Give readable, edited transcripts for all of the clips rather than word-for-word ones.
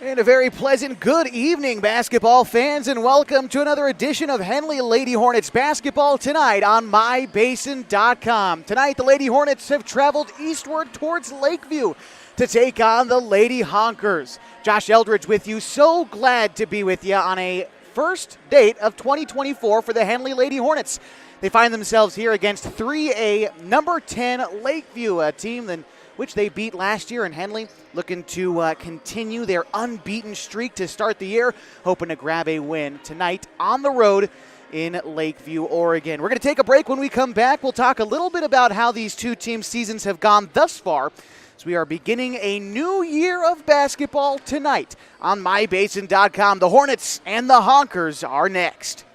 And a very pleasant good evening, basketball fans, and welcome to another edition of Henley Lady Hornets basketball tonight on MyBasin.com. Tonight, the Lady Hornets have traveled eastward towards Lakeview to take on the Lady Honkers. Josh Eldridge with you. So glad to be with you on a first date of 2024 for the Henley Lady Hornets. They find themselves here against 3A number 10 Lakeview, a team which they beat last year in Henley, looking to continue their unbeaten streak to start the year, hoping to grab a win tonight on the road in Lakeview, Oregon. We're going to take a break. When we come back, we'll talk a little bit about how these two team seasons have gone thus far, as we are beginning a new year of basketball tonight on MyBasin.com. The Hornets and the Honkers are next.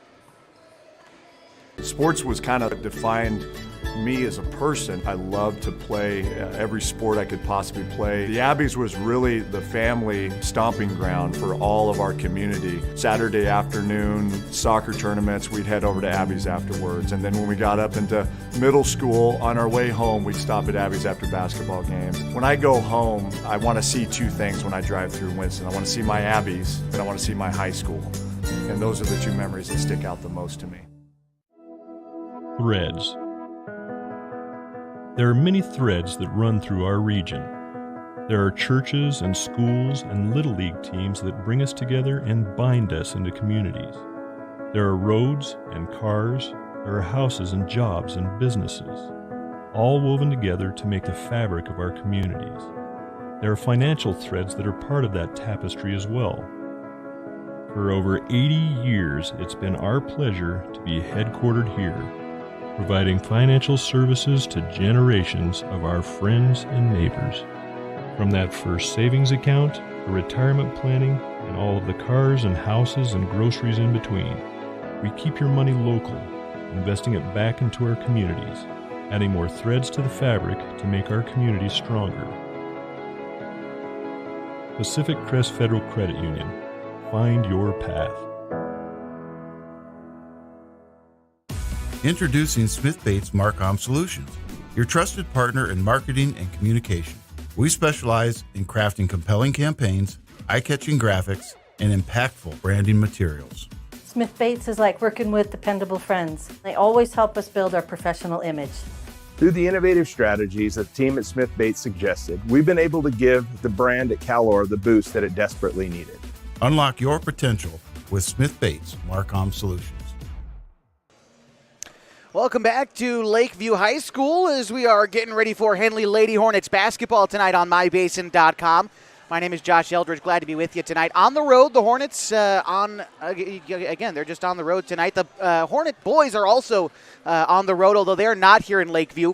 Sports was kind of defined me as a person. I loved to play every sport I could possibly play. The Abbeys was really the family stomping ground for all of our community. Saturday afternoon soccer tournaments, we'd head over to Abbeys afterwards. And then when we got up into middle school, on our way home, we'd stop at Abbeys after basketball games. When I go home, I want to see two things when I drive through Winston. I want to see my Abbeys, and I want to see my high school. And those are the two memories that stick out the most to me. Threads. There are many threads that run through our region. There are churches and schools and Little League teams that bring us together and bind us into communities. There are roads and cars. There are houses and jobs and businesses, all woven together to make the fabric of our communities. There are financial threads that are part of that tapestry as well. For over 80 years, it's been our pleasure to be headquartered here, providing financial services to generations of our friends and neighbors. From that first savings account, to retirement planning, and all of the cars and houses and groceries in between, we keep your money local, investing it back into our communities, adding more threads to the fabric to make our communities stronger. Pacific Crest Federal Credit Union. Find your path. Introducing Smith Bates Marcom Solutions, your trusted partner in marketing and communication. We specialize in crafting compelling campaigns, eye-catching graphics, and impactful branding materials. Smith Bates is like working with dependable friends. They always help us build our professional image. Through the innovative strategies that the team at Smith Bates suggested, we've been able to give the brand at Calor the boost that it desperately needed. Unlock your potential with Smith Bates Marcom Solutions. Welcome back to Lakeview High School as we are getting ready for Henley Lady Hornets basketball tonight on MyBasin.com. My name is Josh Eldridge. Glad to be with you tonight. On the road, the Hornets again, they're just on the road tonight. The Hornet boys are also on the road, although they're not here in Lakeview.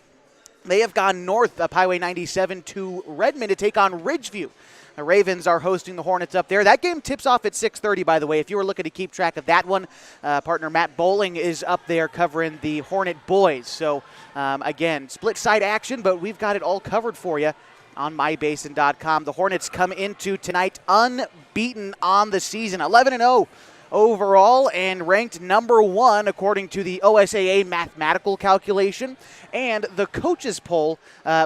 They have gone north up Highway 97 to Redmond to take on Ridgeview. The Ravens are hosting the Hornets up there. That game tips off at 6:30, by the way. If you were looking to keep track of that one, partner Matt Bowling is up there covering the Hornet boys. So, again, split-side action, but we've got it all covered for you on MyBasin.com. The Hornets come into tonight unbeaten on the season, 11-0 overall, and ranked number 1 according to the OSAA mathematical calculation. And the coaches poll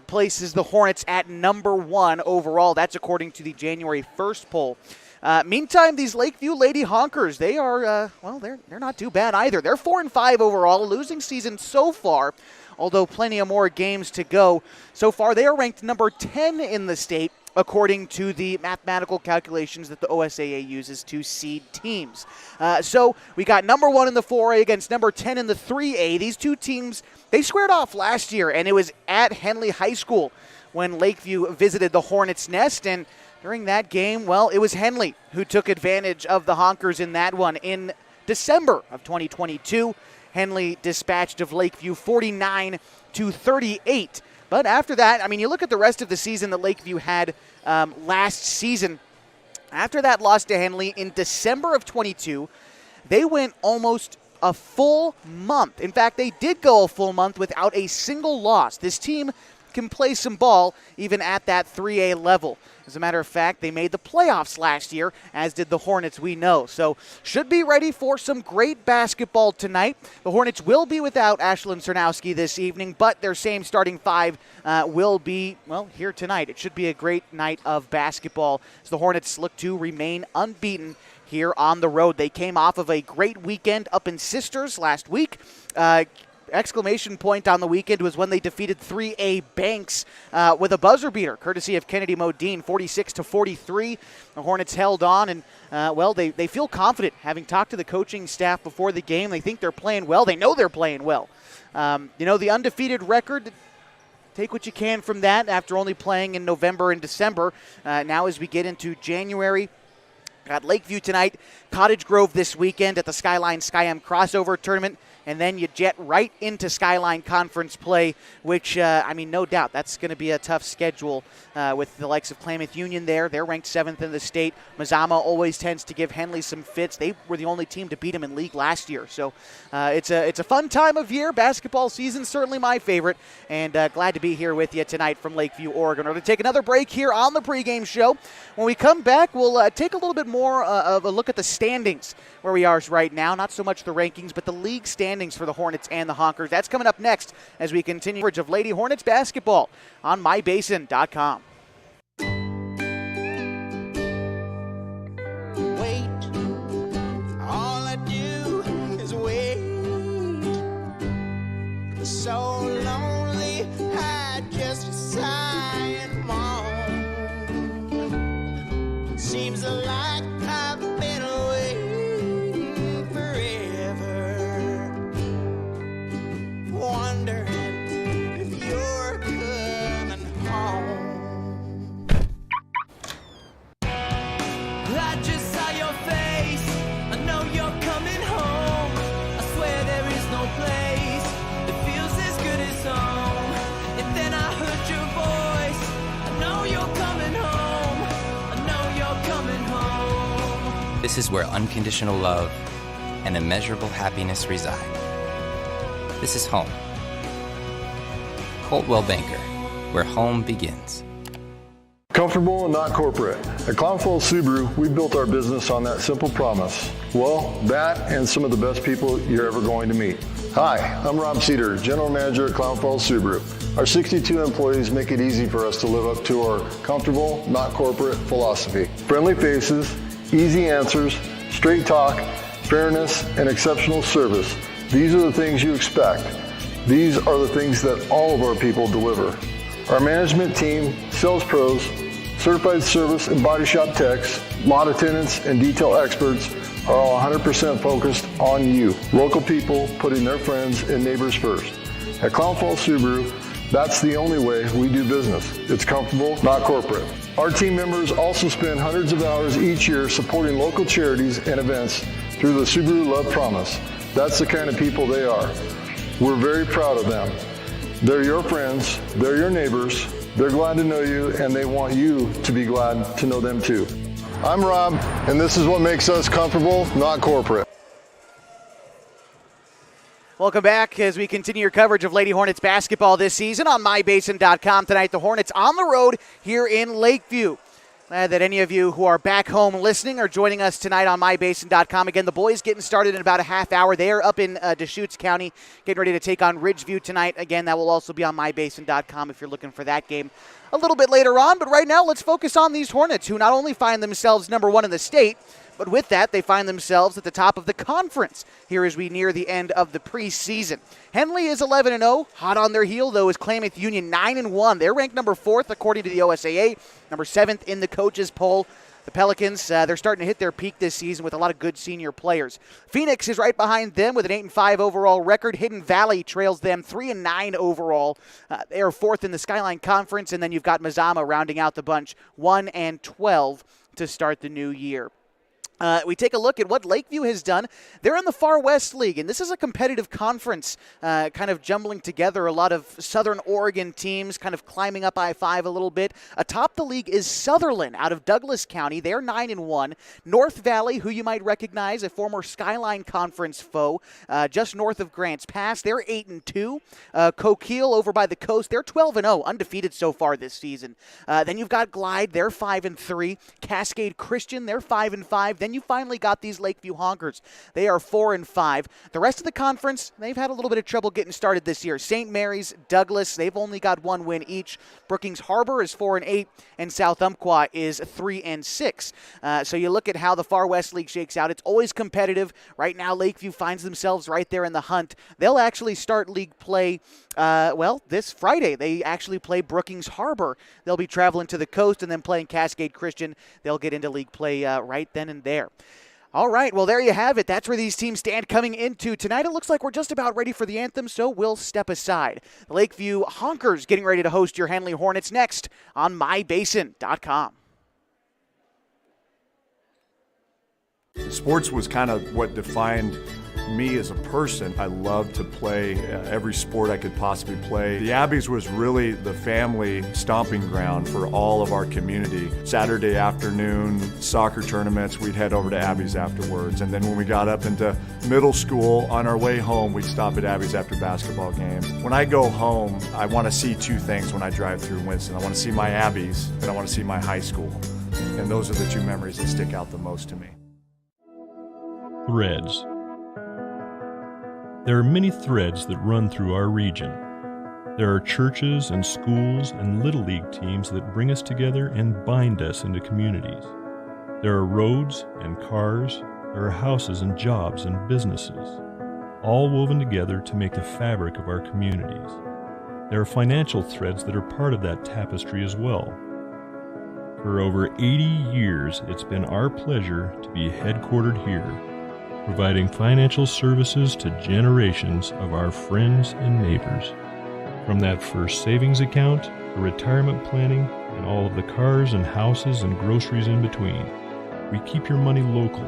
places the Hornets at number 1 overall. That's according to the January 1st poll. Meantime, these Lakeview Lady Honkers, they are, they're not too bad either. They're 4-5 overall, a losing season so far, although plenty of more games to go. So far, they are ranked number 10 in the state, according to the mathematical calculations that the OSAA uses to seed teams. So we got number 1 in the 4A against number 10 in the 3A. These two teams, they squared off last year, and it was at Henley High School when Lakeview visited the Hornets' Nest. And during that game, well, it was Henley who took advantage of the Honkers in that one. In December of 2022, Henley dispatched of Lakeview 49-38. But after that, I mean, you look at the rest of the season that Lakeview had last season. After that loss to Henley in December of 22, they went almost a full month. In fact, they did go a full month without a single loss. This team can play some ball even at that 3A level. As a matter of fact, they made the playoffs last year, as did the Hornets, we know. So should be ready for some great basketball tonight. The Hornets will be without Ashlyn Cernowski this evening, but their same starting five will be, well, here tonight. It should be a great night of basketball as the Hornets look to remain unbeaten here on the road. They came off of a great weekend up in Sisters last week. Exclamation point on the weekend was when they defeated 3A Banks with a buzzer beater, courtesy of Kennedy Modine, 46-43. The Hornets held on, and, they feel confident. Having talked to the coaching staff before the game, they think they're playing well. They know they're playing well. The undefeated record, take what you can from that after only playing in November and December. Now as we get into January, got Lakeview tonight, Cottage Grove this weekend at the Skyline Sky-M crossover tournament, and then you jet right into Skyline Conference play, which, no doubt, that's going to be a tough schedule with the likes of Klamath Union there. They're ranked 7th in the state. Mazama always tends to give Henley some fits. They were the only team to beat them in league last year. So it's a fun time of year. Basketball season, certainly my favorite, and glad to be here with you tonight from Lakeview, Oregon. We're going to take another break here on the pregame show. When we come back, we'll take a little bit more of a look at the standings where we are right now. Not so much the rankings, but the league standings for the Hornets and the Honkers. That's coming up next as we continue coverage of Lady Hornets basketball on mybasin.com. Wait, all I do is wait. So lonely, I just sigh and moan. Seems like I've been away forever, wondering if you're coming home. I just saw your face, I know you're coming home. I swear there is no place that feels as good as home. And then I heard your voice, I know you're coming home. I know you're coming home. This is where unconditional love and immeasurable happiness reside. This is home. Coldwell Banker, where home begins. Comfortable and not corporate. At Clown Falls Subaru, we built our business on that simple promise. Well, that and some of the best people you're ever going to meet. Hi, I'm Rob Cedar, General Manager at Clown Falls Subaru. Our 62 employees make it easy for us to live up to our comfortable, not corporate philosophy. Friendly faces, easy answers, straight talk, fairness, and exceptional service. These are the things you expect. These are the things that all of our people deliver. Our management team, sales pros, certified service and body shop techs, lot attendants, and detail experts are all 100% focused on you. Local people putting their friends and neighbors first. At Clown Falls Subaru, that's the only way we do business. It's comfortable, not corporate. Our team members also spend hundreds of hours each year supporting local charities and events through the Subaru Love Promise. That's the kind of people they are. We're very proud of them. They're your friends, they're your neighbors, they're glad to know you, and they want you to be glad to know them too. I'm Rob, and this is what makes us comfortable, not corporate. Welcome back as we continue your coverage of Lady Hornets basketball this season on mybasin.com. Tonight, the Hornets on the road here in Lakeview. Glad that any of you who are back home listening are joining us tonight on mybasin.com. Again, the boys getting started in about a half hour. They are up in Deschutes County, getting ready to take on Ridgeview tonight. Again, that will also be on mybasin.com if you're looking for that game a little bit later on. But right now, let's focus on these Hornets, who not only find themselves number one in the state, but with that, they find themselves at the top of the conference here as we near the end of the preseason. Henley is 11-0. Hot on their heel, though, is Klamath Union 9-1. They're ranked number 4th according to the OSAA, number 7th in the coaches poll. The Pelicans, they're starting to hit their peak this season with a lot of good senior players. Phoenix is right behind them with an 8-5 overall record. Hidden Valley trails them 3-9 overall. They are 4th in the Skyline Conference, and then you've got Mazama rounding out the bunch, 1-12 to start the new year. We take a look at what Lakeview has done. They're in the Far West League, and this is a competitive conference, kind of jumbling together a lot of Southern Oregon teams, kind of climbing up I-5 a little bit. Atop the league is Sutherland out of Douglas County. They're 9-1. North Valley, who you might recognize, a former Skyline Conference foe, just north of Grants Pass. They're 8-2. Coquille over by the coast, they're 12-0, undefeated so far this season. Then you've got Glide, they're 5-3. Cascade Christian, they're 5-5. Then you finally got these Lakeview Honkers. They are 4-5. The rest of the conference, they've had a little bit of trouble getting started this year. St. Mary's, Douglas, they've only got 1 win each. Brookings Harbor is 4-8, and South Umpqua is 3-6. So you look at how the Far West League shakes out. It's always competitive. Right now, Lakeview finds themselves right there in the hunt. They'll actually start league play this Friday. They actually play Brookings Harbor. They'll be traveling to the coast and then playing Cascade Christian. They'll get into league play right then and there. All right, well, there you have it. That's where these teams stand coming into tonight. It looks like we're just about ready for the anthem, so we'll step aside. The Lakeview Honkers getting ready to host your Henley Hornets next on mybasin.com. Sports was kind of what defined me as a person. I loved to play every sport I could possibly play. The Abbeys was really the family stomping ground for all of our community. Saturday afternoon soccer tournaments, we'd head over to Abbeys afterwards. And then when we got up into middle school, on our way home, we'd stop at Abbeys after basketball games. When I go home, I want to see 2 things when I drive through Winston. I want to see my Abbeys and I want to see my high school. And those are the 2 memories that stick out the most to me. Threads. There are many threads that run through our region. There are churches and schools and Little League teams that bring us together and bind us into communities. There are roads and cars, there are houses and jobs and businesses, all woven together to make the fabric of our communities. There are financial threads that are part of that tapestry as well. For over 80 years, it's been our pleasure to be headquartered here, providing financial services to generations of our friends and neighbors. From that first savings account to retirement planning and all of the cars and houses and groceries in between, we keep your money local,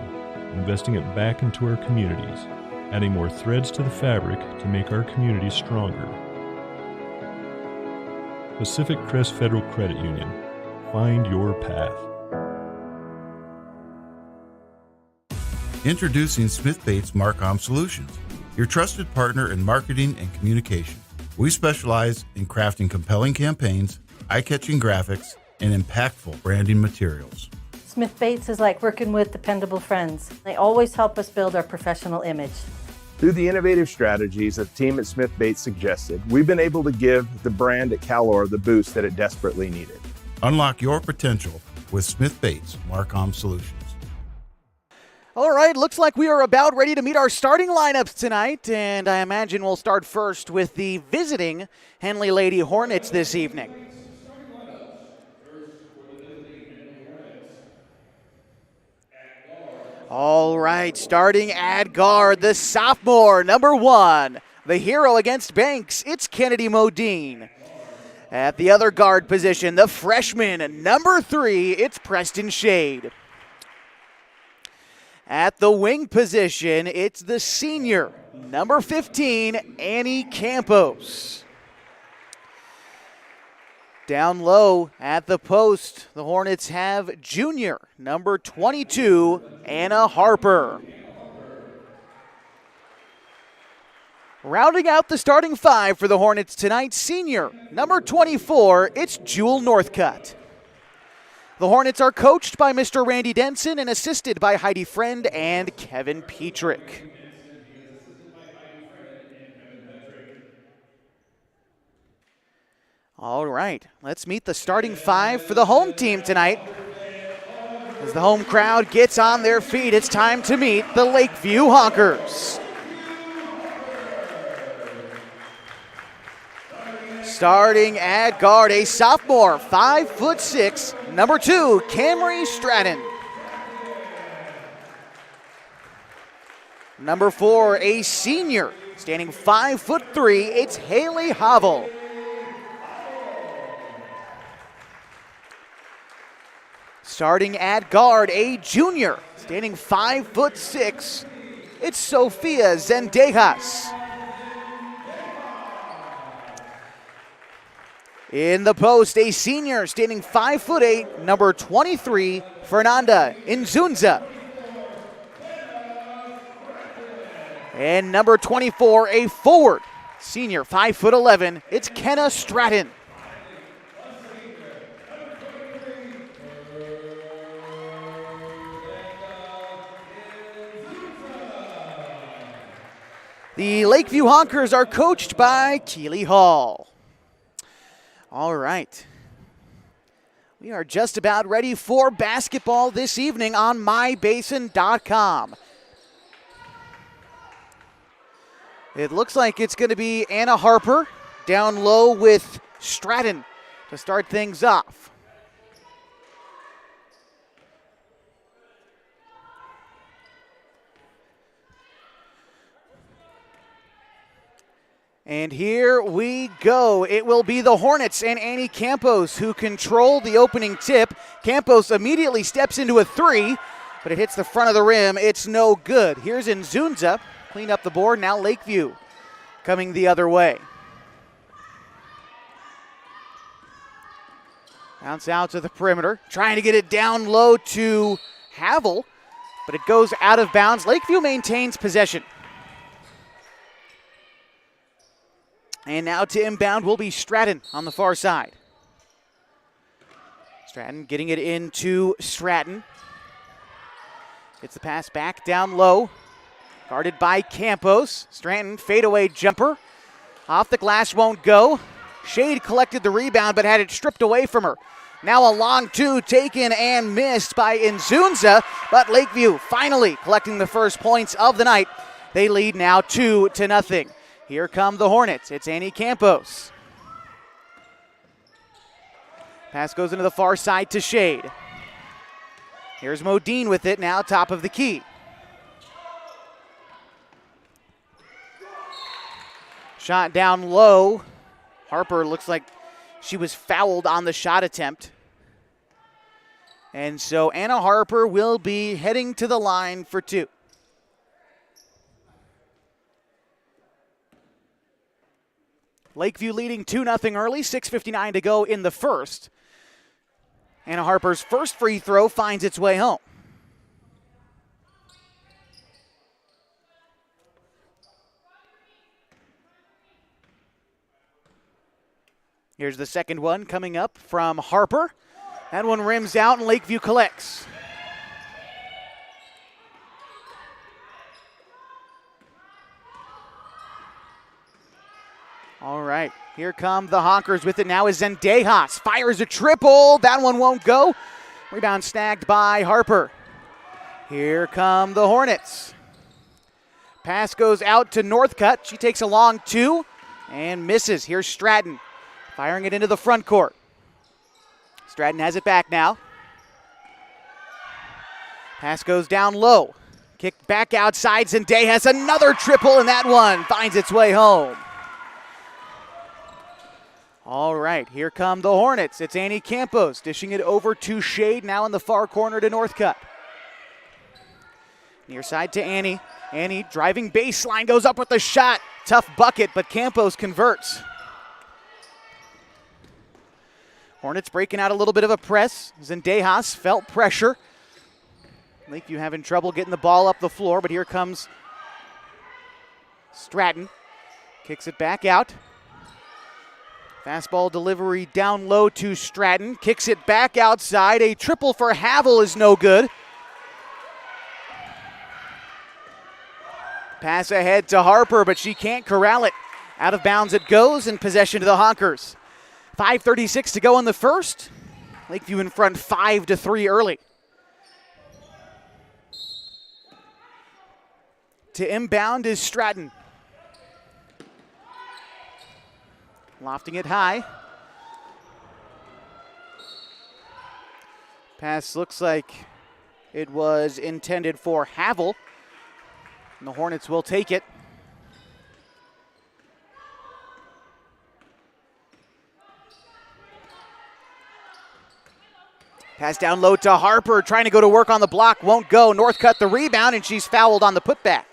investing it back into our communities, adding more threads to the fabric to make our communities stronger. Pacific Crest Federal Credit Union. Find your path. Introducing Smith Bates Marcom Solutions, your trusted partner in marketing and communication. We specialize in crafting compelling campaigns, eye-catching graphics, and impactful branding materials. Smith Bates is like working with dependable friends. They always help us build our professional image. Through the innovative strategies that the team at Smith Bates suggested, we've been able to give the brand at Calor the boost that it desperately needed. Unlock your potential with Smith Bates Marcom Solutions. All right, looks like we are about ready to meet our starting lineups tonight, and I imagine we'll start first with the visiting Henley Lady Hornets this evening. All right, starting at guard, the sophomore, number 1, the hero against Banks, it's Kennedy Modine. At the other guard position, the freshman, number 3, it's Preston Shade. At the wing position, it's the senior, number 15, Annie Campos. Down low at the post, the Hornets have junior, number 22, Anna Harper. Rounding out the starting 5 for the Hornets tonight, senior, number 24, it's Jewel Northcutt. The Hornets are coached by Mr. Randy Denson and assisted by Heidi Friend and Kevin Petrick. All right, let's meet the starting 5 for the home team tonight. As the home crowd gets on their feet, it's time to meet the Lakeview Honkers. Starting at guard, a sophomore, 5'6", number 2, Camry Stratton. Number 4, a senior, standing 5'3", it's Haley Havel. Starting at guard, a junior, Standing 5'6", it's Sofia Zendejas. In the post, a senior standing 5'8", number 23, Fernanda Inzunza. And number 24, a forward, senior 5'11", it's Kenna Stratton. The Lakeview Honkers are coached by Keeley Hall. All right. We are just about ready for basketball this evening on mybasin.com. It looks like it's going to be Anna Harper down low with Stratton to start things off. And here we go. It will be the Hornets and Annie Campos who control the opening tip. Campos immediately steps into a three, but it hits the front of the rim. It's no good. Here's Inzunza. Clean up the board. Now Lakeview coming the other way. Bounce out to the perimeter. Trying to get it down low to Havel, but it goes out of bounds. Lakeview maintains possession. And now to inbound will be Stratton on the far side. Stratton getting it into Stratton. Gets the pass back down low. Guarded by Campos. Stratton, fadeaway jumper. Off the glass, won't go. Shade collected the rebound but had it stripped away from her. Now a long two taken and missed by Inzunza, but Lakeview finally collecting the first points of the night. They lead now 2-0. Here come the Hornets. It's Annie Campos. Pass goes into the far side to Shade. Here's Modine with it now, top of the key. Shot down low. Harper looks like she was fouled on the shot attempt. And so Anna Harper will be heading to the line for two. Lakeview leading 2-0 early, 6:59 to go in the first. Anna Harper's first free throw finds its way home. Here's the second one coming up from Harper. That one rims out and Lakeview collects. All right, here come the Honkers with it now is Zendejas. Fires a triple. That one won't go. Rebound snagged by Harper. Here come the Hornets. Pass goes out to Northcutt. She takes a long two and misses. Here's Stratton firing it into the front court. Stratton has it back now. Pass goes down low. Kicked back outside. Zendejas another triple, and that one finds its way home. All right, here come the Hornets. It's Annie Campos dishing it over to Shade, now in the far corner to Northcutt. Near side to Annie. Annie driving baseline, goes up with the shot. Tough bucket, but Campos converts. Hornets breaking out a little bit of a press. Zendejas felt pressure. Lakeview having trouble getting the ball up the floor, but here comes Stratton. Kicks it back out. Fastball delivery down low to Stratton. Kicks it back outside. A triple for Havel is no good. Pass ahead to Harper, but she can't corral it. Out of bounds it goes, and possession to the Honkers. 5:36 to go in the first. Lakeview in front 5-3 early. To inbound is Stratton. Lofting it high. Pass looks like it was intended for Havel. And the Hornets will take it. Pass down low to Harper, trying to go to work on the block, won't go. Northcutt the rebound, and she's fouled on the putback.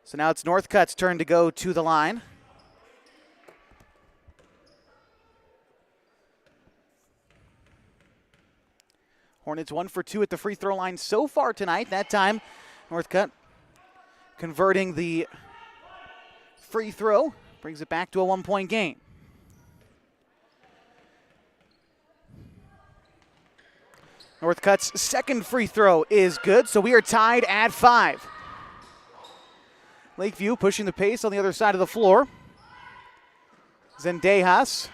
So now it's Northcutt's turn to go to the line. Hornets 1 for 2 at the free throw line so far tonight. That time, Northcutt converting the free throw, brings it back to a 1-point game. Northcutt's second free throw is good, so we are tied at 5. Lakeview pushing the pace on the other side of the floor. Zendejas.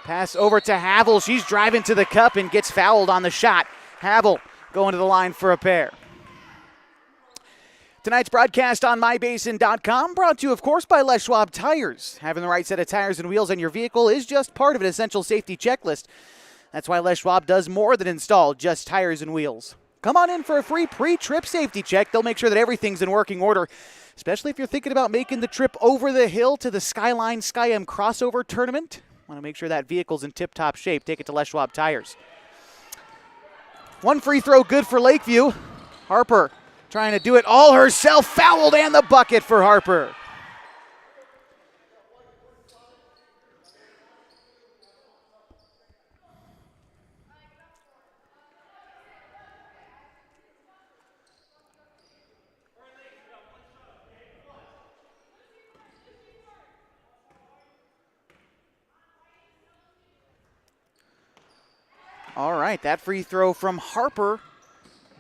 Pass over to Havel. She's driving to the cup and gets fouled on the shot. Havel going to the line for a pair. Tonight's broadcast on mybasin.com brought to you, of course, by Les Schwab Tires. Having the right set of tires and wheels on your vehicle is just part of an essential safety checklist. That's why Les Schwab does more than install just tires and wheels. Come on in for a free pre-trip safety check. They'll make sure that everything's in working order, especially if you're thinking about making the trip over the hill to the Skyline Sky-M crossover tournament. Want to make sure that vehicle's in tip-top shape. Take it to Les Schwab Tires. One free throw good for Lakeview. Harper trying to do it all herself. Fouled, and the bucket for Harper. All right, that free throw from Harper,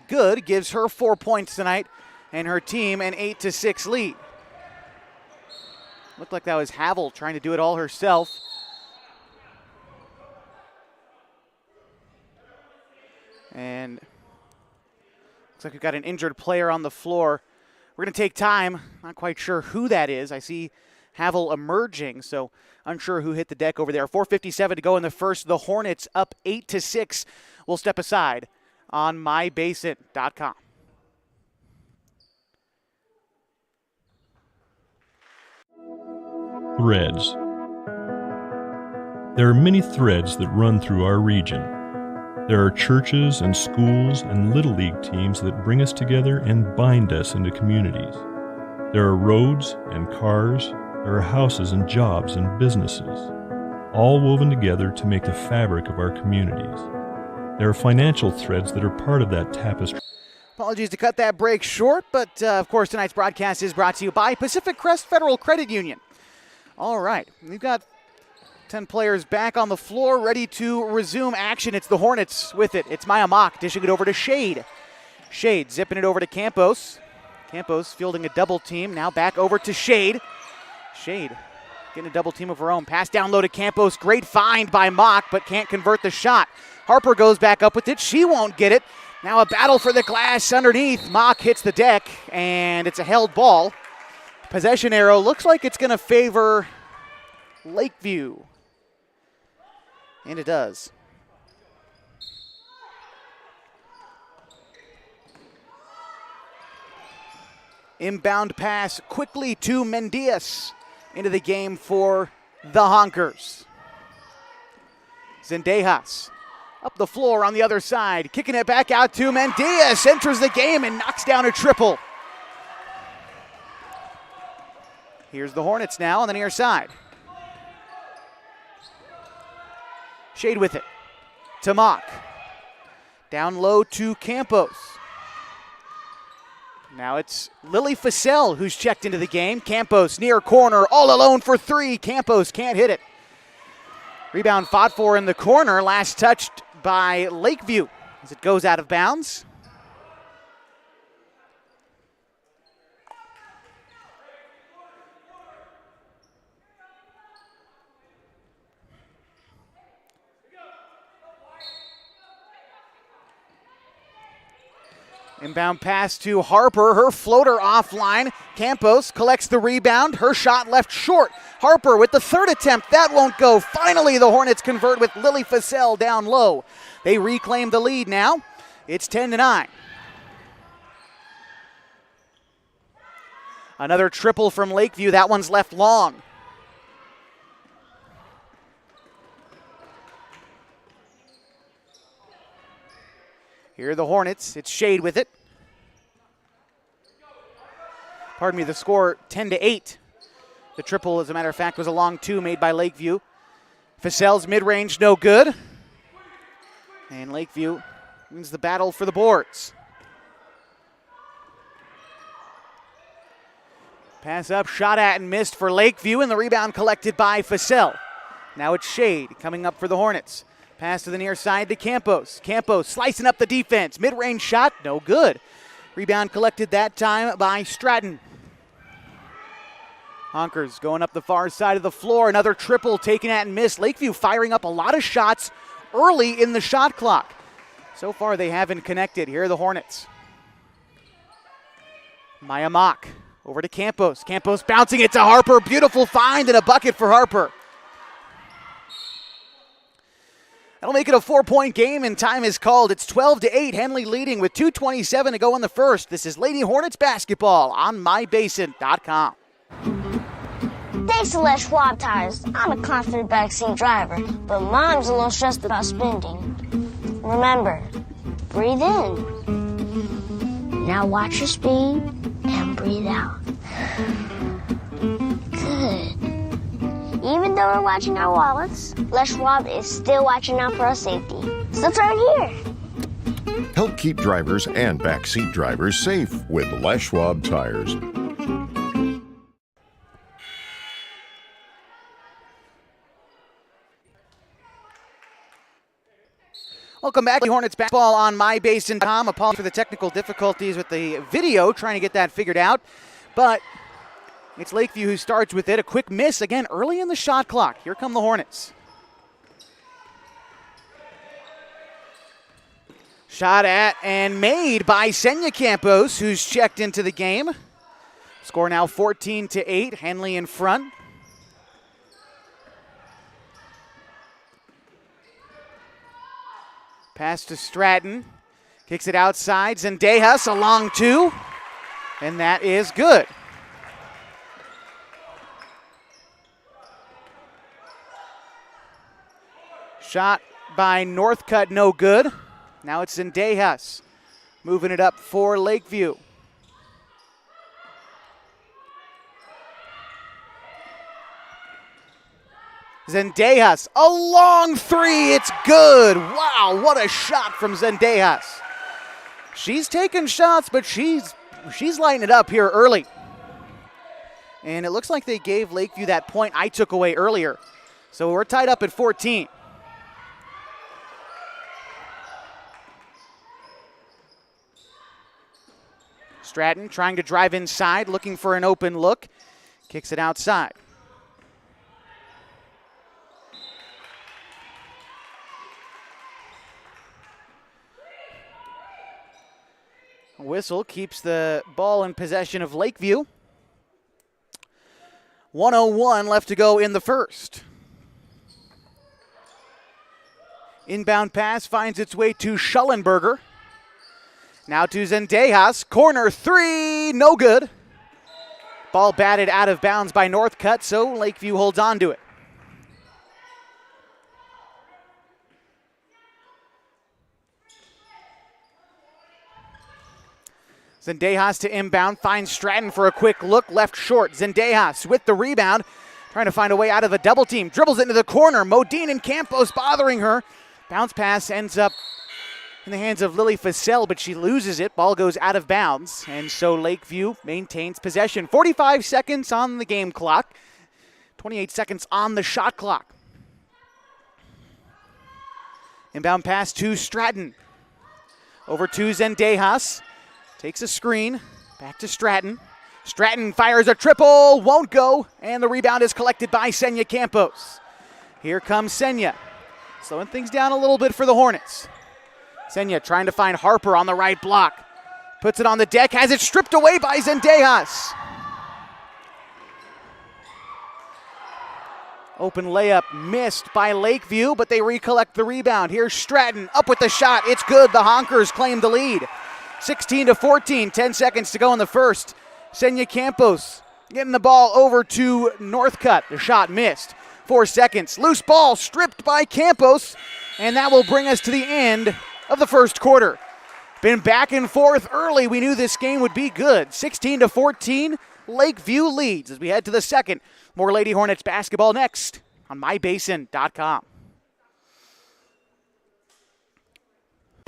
good, gives her 4 points tonight and her team an 8-6 lead. Looked like that was Havel trying to do it all herself. And looks like we've got an injured player on the floor. We're going to take time. Not quite sure who that is. I see Havel emerging, so unsure who hit the deck over there. 4:57 to go in the first. The Hornets up 8-6. We'll step aside on mybasin.com. Threads. There are many threads that run through our region. There are churches and schools and Little League teams that bring us together and bind us into communities. There are roads and cars. There are houses and jobs and businesses, all woven together to make the fabric of our communities. There are financial threads that are part of that tapestry. Apologies to cut that break short, but of course tonight's broadcast is brought to you by Pacific Crest Federal Credit Union. All right, we've got 10 players back on the floor, ready to resume action. It's the Hornets with it. It's Maya Mock dishing it over to Shade. Shade zipping it over to Campos. Campos fielding a double team, now back over to Shade. Shade getting a double team of her own. Pass down low to Campos. Great find by Mock, but can't convert the shot. Harper goes back up with it. She won't get it. Now a battle for the glass underneath. Mock hits the deck, and it's a held ball. Possession arrow looks like it's going to favor Lakeview. And it does. Inbound pass quickly to Mendias into the game for the Honkers. Zendejas up the floor on the other side, kicking it back out to Mendias, enters the game and knocks down a triple. Here's the Hornets now on the near side. Shade with it to Mock. Down low to Campos. Now it's Lily Fassell who's checked into the game. Campos near corner, all alone for three. Campos can't hit it. Rebound fought for in the corner, last touched by Lakeview as it goes out of bounds. Inbound pass to Harper, her floater offline. Campos collects the rebound, her shot left short. Harper with the third attempt, that won't go. Finally, the Hornets convert with Lily Fassell down low. They reclaim the lead now. It's 10-9. Another triple from Lakeview, that one's left long. Here are the Hornets. It's Shade with it. Pardon me, the score 10-8. The triple, as a matter of fact, was a long two made by Lakeview. Fasell's mid-range, no good. And Lakeview wins the battle for the boards. Pass up, shot at and missed for Lakeview, and the rebound collected by Fasell. Now it's Shade coming up for the Hornets. Pass to the near side to Campos. Campos slicing up the defense. Mid-range shot, no good. Rebound collected that time by Stratton. Honkers going up the far side of the floor. Another triple taken at and missed. Lakeview firing up a lot of shots early in the shot clock. So far they haven't connected. Here are the Hornets. Maya Mock over to Campos. Campos bouncing it to Harper. Beautiful find and a bucket for Harper. That'll make it a 4-point game, and time is called. It's 12-8, Henley leading with 2:27 to go in the first. This is Lady Hornets basketball on mybasin.com. Thanks to Les Schwab Tires, I'm a confident backseat driver, but Mom's a little stressed about spending. Remember, breathe in. Now watch your speed and breathe out. Good. Even though we're watching our wallets, Les Schwab is still watching out for our safety. So turn here. Help keep drivers and backseat drivers safe with Les Schwab Tires. Welcome back to Hornets basketball on mybasin.com. Apologies for the technical difficulties with the video, trying to get that figured out. But it's Lakeview who starts with it. A quick miss again early in the shot clock. Here come the Hornets. Shot at and made by Senya Campos, who's checked into the game. Score now 14-8. Henley in front. Pass to Stratton. Kicks it outside. Zendejas a long two. And that is good. Shot by Northcutt, no good. Now it's Zendejas moving it up for Lakeview. Zendejas, a long three, it's good. Wow, what a shot from Zendejas. She's taking shots, but she's lighting it up here early. And it looks like they gave Lakeview that point I took away earlier. So we're tied up at 14. Stratton trying to drive inside, looking for an open look. Kicks it outside. Whistle keeps the ball in possession of Lakeview. 1:01 left to go in the first. Inbound pass finds its way to Schellenberger. Now to Zendejas. Corner three, no good. Ball batted out of bounds by Northcutt, so Lakeview holds on to it. Zendejas to inbound, finds Stratton for a quick look, left short. Zendejas with the rebound, trying to find a way out of a double team. Dribbles into the corner, Modine and Campos bothering her. Bounce pass ends up in the hands of Lily Fasell, but she loses it. Ball goes out of bounds, and so Lakeview maintains possession. 45 seconds on the game clock, 28 seconds on the shot clock. Inbound pass to Stratton. Over to Zendejas. Takes a screen, back to Stratton. Stratton fires a triple, won't go, and the rebound is collected by Senya Campos. Here comes Senya, slowing things down a little bit for the Hornets. Senya trying to find Harper on the right block. Puts it on the deck, has it stripped away by Zendejas. Open layup missed by Lakeview, but they recollect the rebound. Here's Stratton, up with the shot, it's good. The Honkers claim the lead. 16-14, 10 seconds to go in the first. Senya Campos getting the ball over to Northcutt. The shot missed. 4 seconds. Loose ball stripped by Campos, and that will bring us to the end of the first quarter. Been back and forth early. We knew this game would be good. 16-14, Lakeview leads as we head to the second. More Lady Hornets basketball next on mybasin.com.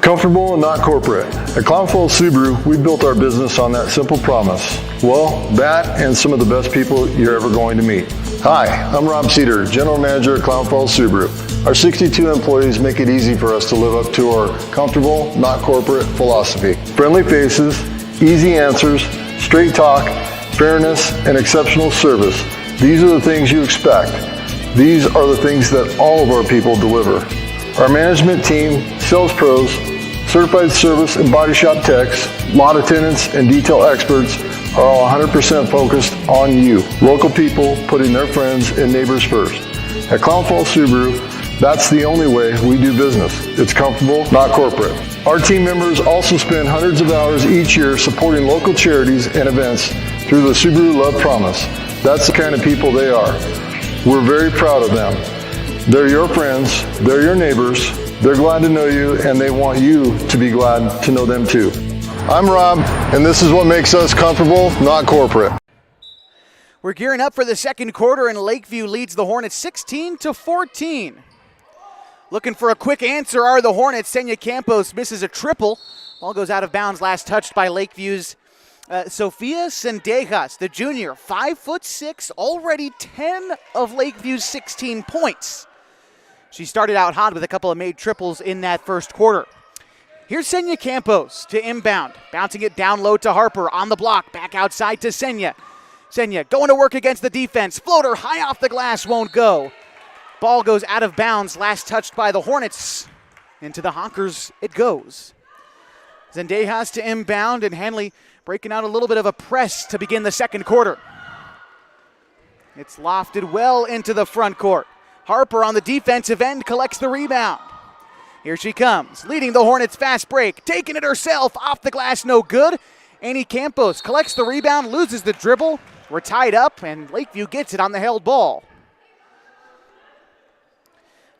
Comfortable and not corporate. At Clown Falls Subaru, we built our business on that simple promise. Well, that and some of the best people you're ever going to meet. Hi, I'm Rob Cedar, General Manager at Clown Falls Subaru. Our 62 employees make it easy for us to live up to our comfortable, not corporate philosophy. Friendly faces, easy answers, straight talk, fairness, and exceptional service. These are the things you expect. These are the things that all of our people deliver. Our management team, sales pros, certified service and body shop techs, lot attendants, and detail experts are all 100% focused on you. Local people putting their friends and neighbors first. At Clown Falls Subaru, that's the only way we do business. It's comfortable, not corporate. Our team members also spend hundreds of hours each year supporting local charities and events through the Subaru Love Promise. That's the kind of people they are. We're very proud of them. They're your friends, they're your neighbors, they're glad to know you, and they want you to be glad to know them too. I'm Rob, and this is what makes us comfortable, not corporate. We're gearing up for the second quarter, and Lakeview leads the Hornets 16-14. Looking for a quick answer are the Hornets. Senya Campos misses a triple. Ball goes out of bounds, last touched by Lakeview's Sofia Sendejas, the junior, 5'6", already 10 of Lakeview's 16 points. She started out hot with a couple of made triples in that first quarter. Here's Senya Campos to inbound, bouncing it down low to Harper on the block, back outside to Senya. Senya going to work against the defense. Floater high off the glass, won't go. Ball goes out of bounds, last touched by the Hornets. Into the Honkers it goes. Sendejas to inbound, and Henley breaking out a little bit of a press to begin the second quarter. It's lofted well into the front court. Harper on the defensive end collects the rebound. Here she comes, leading the Hornets fast break, taking it herself, off the glass, no good. Annie Campos collects the rebound, loses the dribble. We're tied up, and Lakeview gets it on the held ball.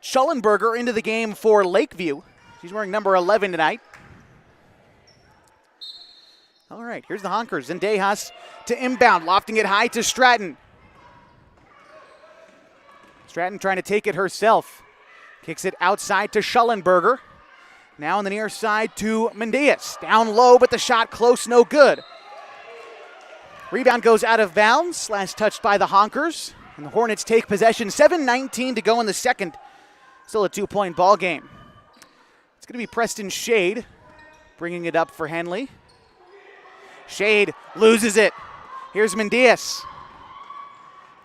Schellenberger into the game for Lakeview. She's wearing number 11 tonight. All right, here's the Honkers. Sendejas to inbound, lofting it high to Stratton. Stratton trying to take it herself. Kicks it outside to Schellenberger. Now on the near side to Mendias. Down low, but the shot close, no good. Rebound goes out of bounds. Last touched by the Honkers. And the Hornets take possession. 7:19 to go in the second. Still a 2-point ball game. It's going to be Preston Shade bringing it up for Henley. Shade loses it. Here's Mendias.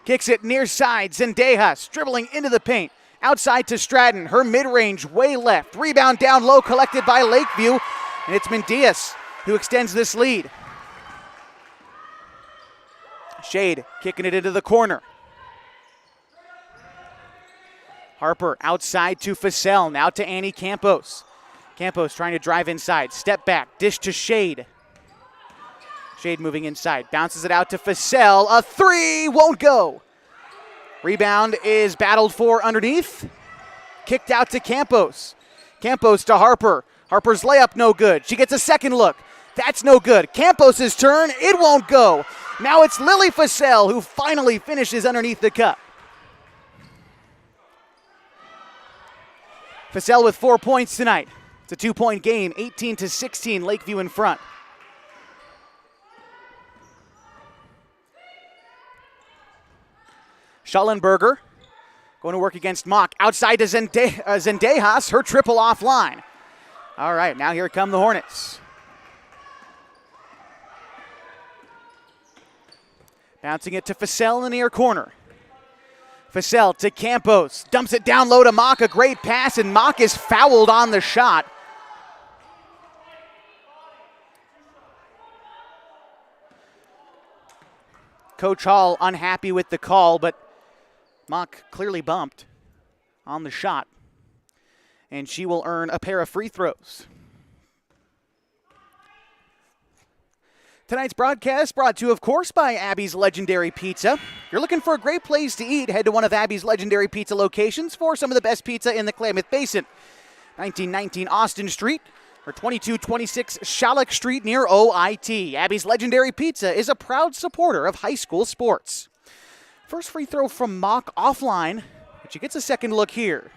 Kicks it near side. Sendejas dribbling into the paint. Outside to Stratton. Her mid-range way left. Rebound down low collected by Lakeview. And it's Mendias who extends this lead. Shade kicking it into the corner. Harper outside to Facel. Now to Annie Campos. Campos trying to drive inside. Step back. Dish to Shade. Shade moving inside. Bounces it out to Facel. A three. Won't go. Rebound is battled for underneath. Kicked out to Campos. Campos to Harper. Harper's layup no good. She gets a second look. That's no good. Campos' turn. It won't go. Now it's Lily Facel who finally finishes underneath the cup. Facel with 4 points tonight. It's a 2-point game. 18-16, Lakeview in front. Schellenberger going to work against Mock. Outside to Sendejas. Her triple offline. All right, now here come the Hornets. Bouncing it to Facel in the near corner. Facel to Campos. Dumps it down low to Mock. A great pass, and Mock is fouled on the shot. Coach Hall unhappy with the call, but Mock clearly bumped on the shot. And she will earn a pair of free throws. Tonight's broadcast brought to you, of course, by Abby's Legendary Pizza. If you're looking for a great place to eat, head to one of Abby's Legendary Pizza locations for some of the best pizza in the Klamath Basin. 1919 Austin Street, or 2226 Shalleck Street near OIT. Abby's Legendary Pizza is a proud supporter of high school sports. First free throw from Mock offline, but she gets a second look here.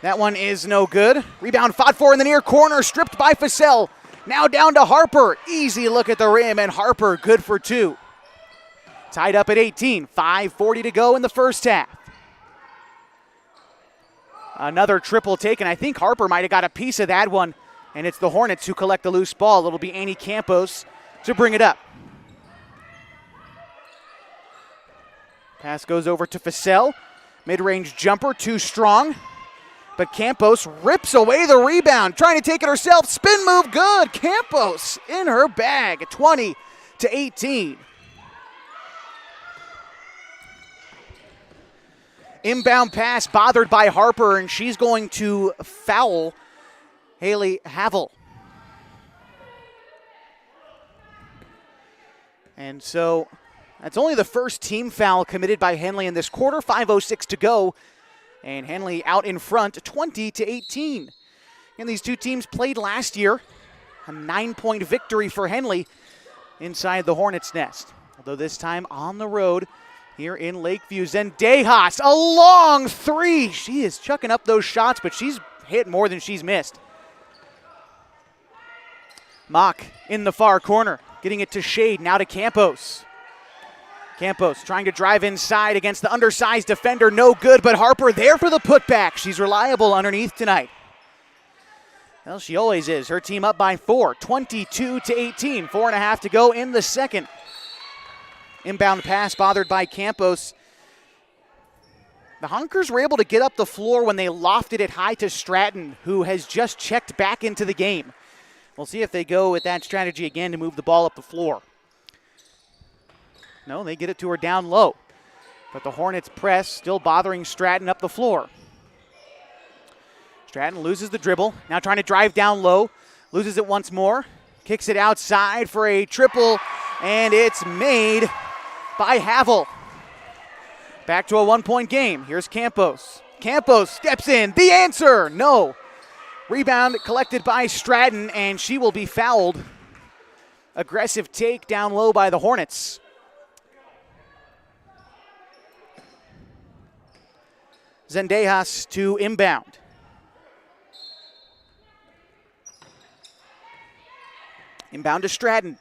That one is no good. Rebound fought for in the near corner, stripped by Fussell. Now down to Harper. Easy look at the rim, and Harper good for 2. Tied up at 18, 5:40 to go in the first half. Another triple taken. I think Harper might have got a piece of that one, and it's the Hornets who collect the loose ball. It'll be Annie Campos to bring it up. Pass goes over to Fussell. Mid-range jumper, too strong. But Campos rips away the rebound, trying to take it herself. Spin move, good. Campos in her bag, 20-18. Inbound pass bothered by Harper, and she's going to foul Haley Havel. And so that's only the first team foul committed by Henley in this quarter. 5:06 to go, and Henley out in front, 20-18. And these two teams played last year. A 9-point victory for Henley inside the Hornets' nest. Although this time on the road here in Lakeview. Zendejas, a long 3. She is chucking up those shots, but she's hit more than she's missed. Mock in the far corner, getting it to Shade, now to Campos. Campos trying to drive inside against the undersized defender, no good, but Harper there for the putback. She's reliable underneath tonight. Well, she always is. Her team up by 4, 22-18, 4.5 to go in the second. Inbound pass bothered by Campos. The Honkers were able to get up the floor when they lofted it high to Stratton, who has just checked back into the game. We'll see if they go with that strategy again to move the ball up the floor. No, they get it to her down low. But the Hornets press, still bothering Stratton up the floor. Stratton loses the dribble, now trying to drive down low, loses it once more, kicks it outside for a triple, and it's made by Havel. Back to a 1-point game. Here's Campos. Campos steps in. The answer, no. Rebound collected by Stratton, and she will be fouled. Aggressive take down low by the Hornets. Zendejas to inbound. Inbound to Stratton.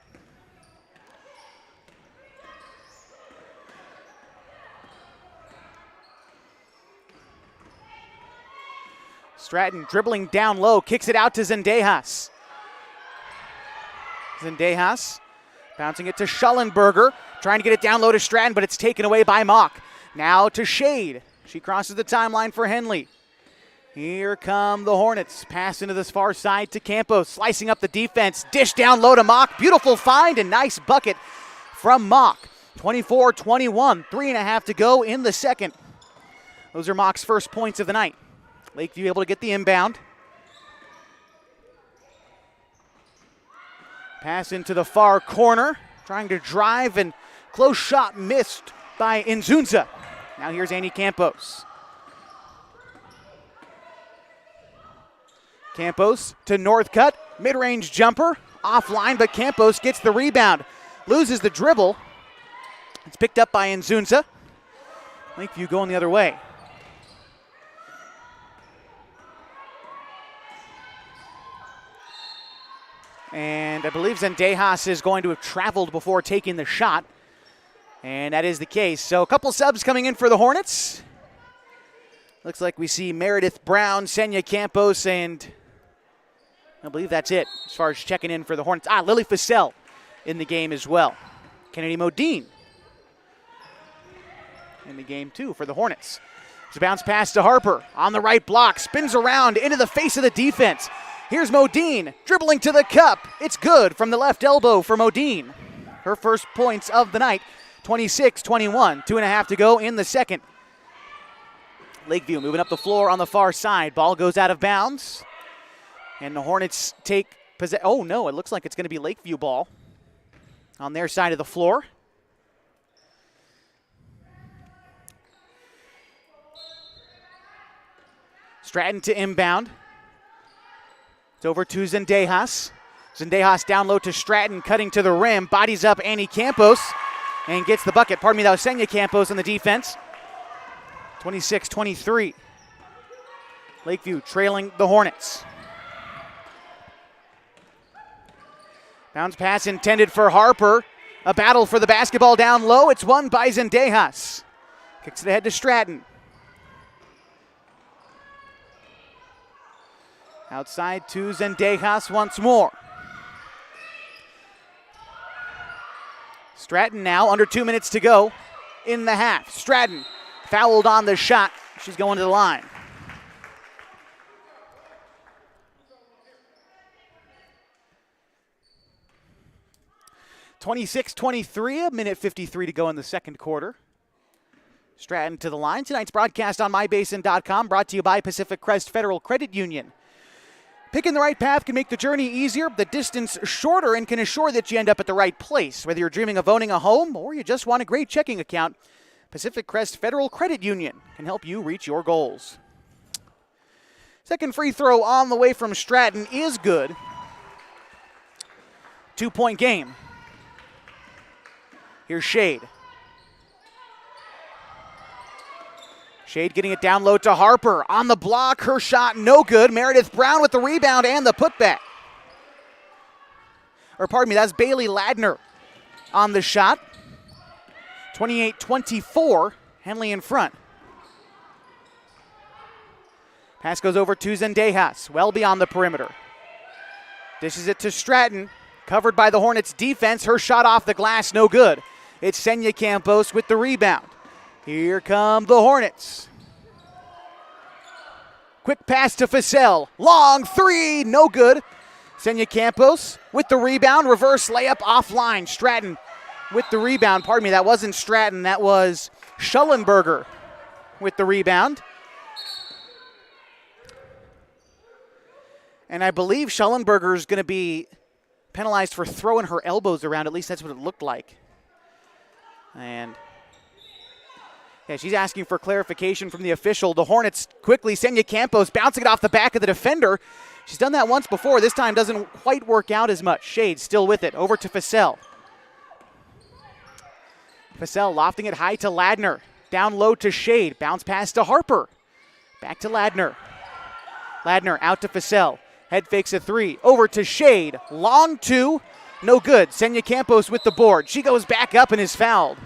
Stratton dribbling down low, kicks it out to Zendejas. Zendejas bouncing it to Schallenberger, trying to get it down low to Stratton, but it's taken away by Mock. Now to Shade. She crosses the timeline for Henley. Here come the Hornets. Pass into this far side to Campos, slicing up the defense. Dish down low to Mock. Beautiful find and nice bucket from Mock. 24-21, 3.5 to go in the second. Those are Mock's first points of the night. Lakeview able to get the inbound. Pass into the far corner, trying to drive, and close shot missed by Inzunza. Now here's Annie Campos. Campos to Northcutt, mid-range jumper, offline, but Campos gets the rebound. Loses the dribble. It's picked up by Inzunza. Lakeview going the other way. And I believe Zendejas is going to have traveled before taking the shot. And that is the case. So a couple subs coming in for the Hornets. Looks like we see Meredith Brown, Senya Campos, and I believe that's it as far as checking in for the Hornets. Lily Fussell in the game as well. Kennedy Modine in the game too for the Hornets. It's a bounce pass to Harper on the right block. Spins around into the face of the defense. Here's Modine dribbling to the cup. It's good from the left elbow for Modine. Her first points of the night. 26-21, 2.5 to go in the second. Lakeview moving up the floor on the far side. Ball goes out of bounds. And the Hornets take possession. Oh, no, it looks like it's going to be Lakeview ball on their side of the floor. Stratton to inbound. It's over to Zendejas. Zendejas down low to Stratton, cutting to the rim. Bodies up Annie Campos and gets the bucket. Pardon me, that was Senya Campos on the defense. 26-23. Lakeview trailing the Hornets. Bounce pass intended for Harper. A battle for the basketball down low. It's won by Zendejas. Kicks it ahead to Stratton. Outside to Zendejas once more. Stratton now, under 2 minutes to go in the half. Stratton fouled on the shot. She's going to the line. (26-23), a minute 53 to go in the second quarter. Stratton to the line. Tonight's broadcast on mybasin.com brought to you by Pacific Crest Federal Credit Union. Picking the right path can make the journey easier, the distance shorter, and can assure that you end up at the right place. Whether you're dreaming of owning a home or you just want a great checking account, Pacific Crest Federal Credit Union can help you reach your goals. Second free throw on the way from Stratton is good. 2-point game. Here's Shade. Shade getting it down low to Harper. On the block, her shot no good. Meredith Brown with the rebound and the putback. Or pardon me, that's Bailey Ladner on the shot. 28-24, Henley in front. Pass goes over to Zendejas, well beyond the perimeter. Dishes it to Stratton, covered by the Hornets defense. Her shot off the glass, no good. It's Senya Campos with the rebound. Here come the Hornets. Quick pass to Facel. Long three, no good. Senya Campos with the rebound. Reverse layup offline. Stratton with the rebound. Pardon me, that wasn't Stratton. That was Schellenberger with the rebound. And I believe Schellenberger is going to be penalized for throwing her elbows around. At least that's what it looked like. And yeah, she's asking for clarification from the official. The Hornets quickly, Senya Campos bouncing it off the back of the defender. She's done that once before. This time doesn't quite work out as much. Shade still with it. Over to Facel. Facel lofting it high to Ladner. Down low to Shade. Bounce pass to Harper. Back to Ladner. Ladner out to Facel. Head fakes a three. Over to Shade. Long two. No good. Senya Campos with the board. She goes back up and is fouled.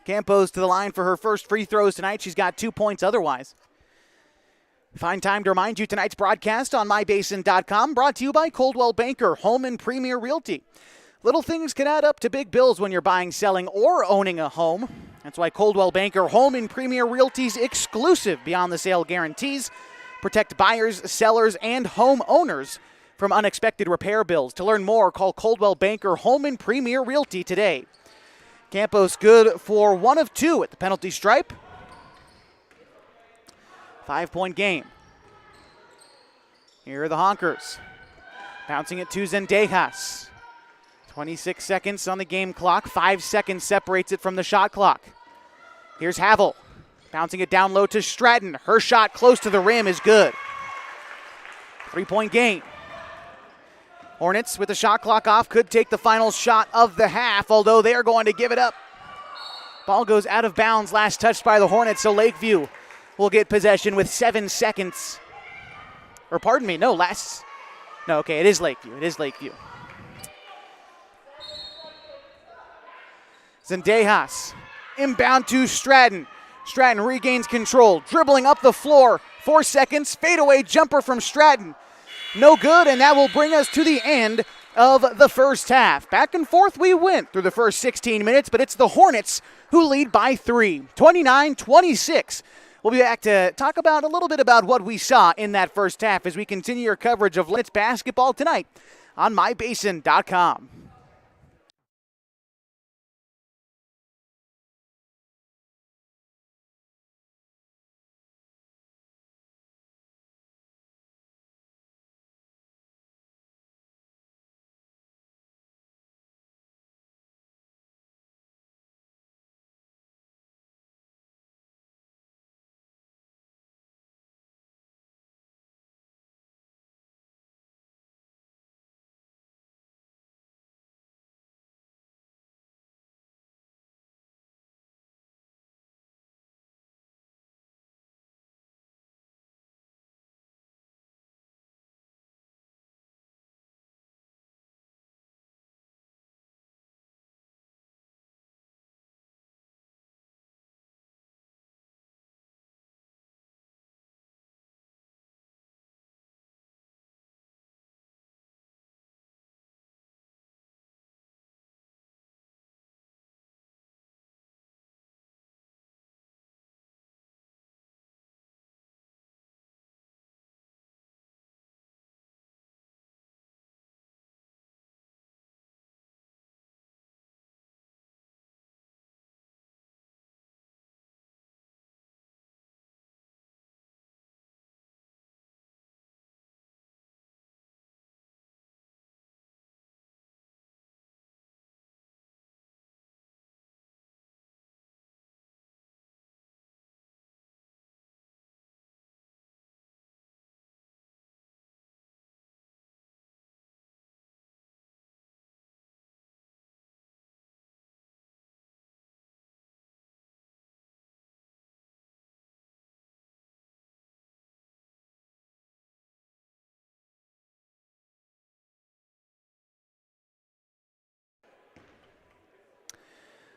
Campos to the line for her first free throws tonight. She's got 2 points otherwise. Find time to remind you tonight's broadcast on mybasin.com, brought to you by Coldwell Banker, Home and Premier Realty. Little things can add up to big bills when you're buying, selling, or owning a home. That's why Coldwell Banker Home and Premier Realty's exclusive Beyond the Sale guarantees protect buyers, sellers, and homeowners from unexpected repair bills. To learn more, call Coldwell Banker Home and Premier Realty today. Campos good for 1 of 2 at the penalty stripe. 5-point game. Here are the Honkers. Bouncing it to Zendejas. 26 seconds on the game clock. 5 seconds separates it from the shot clock. Here's Havel. Bouncing it down low to Stratton. Her shot close to the rim is good. 3-point game. Hornets with the shot clock off could take the final shot of the half, although they are going to give it up. Ball goes out of bounds, last touched by the Hornets, so Lakeview will get possession with 7 seconds. Or pardon me, no, okay, it is Lakeview. It is Lakeview. Zendejas, inbound to Stratton. Stratton regains control, dribbling up the floor. 4 seconds, fadeaway jumper from Stratton. No good, and that will bring us to the end of the first half. Back and forth we went through the first 16 minutes, but it's the Hornets who lead by 3, 29-26. We'll be back to talk about a little bit about what we saw in that first half as we continue our coverage of Hornets basketball tonight on mybasin.com.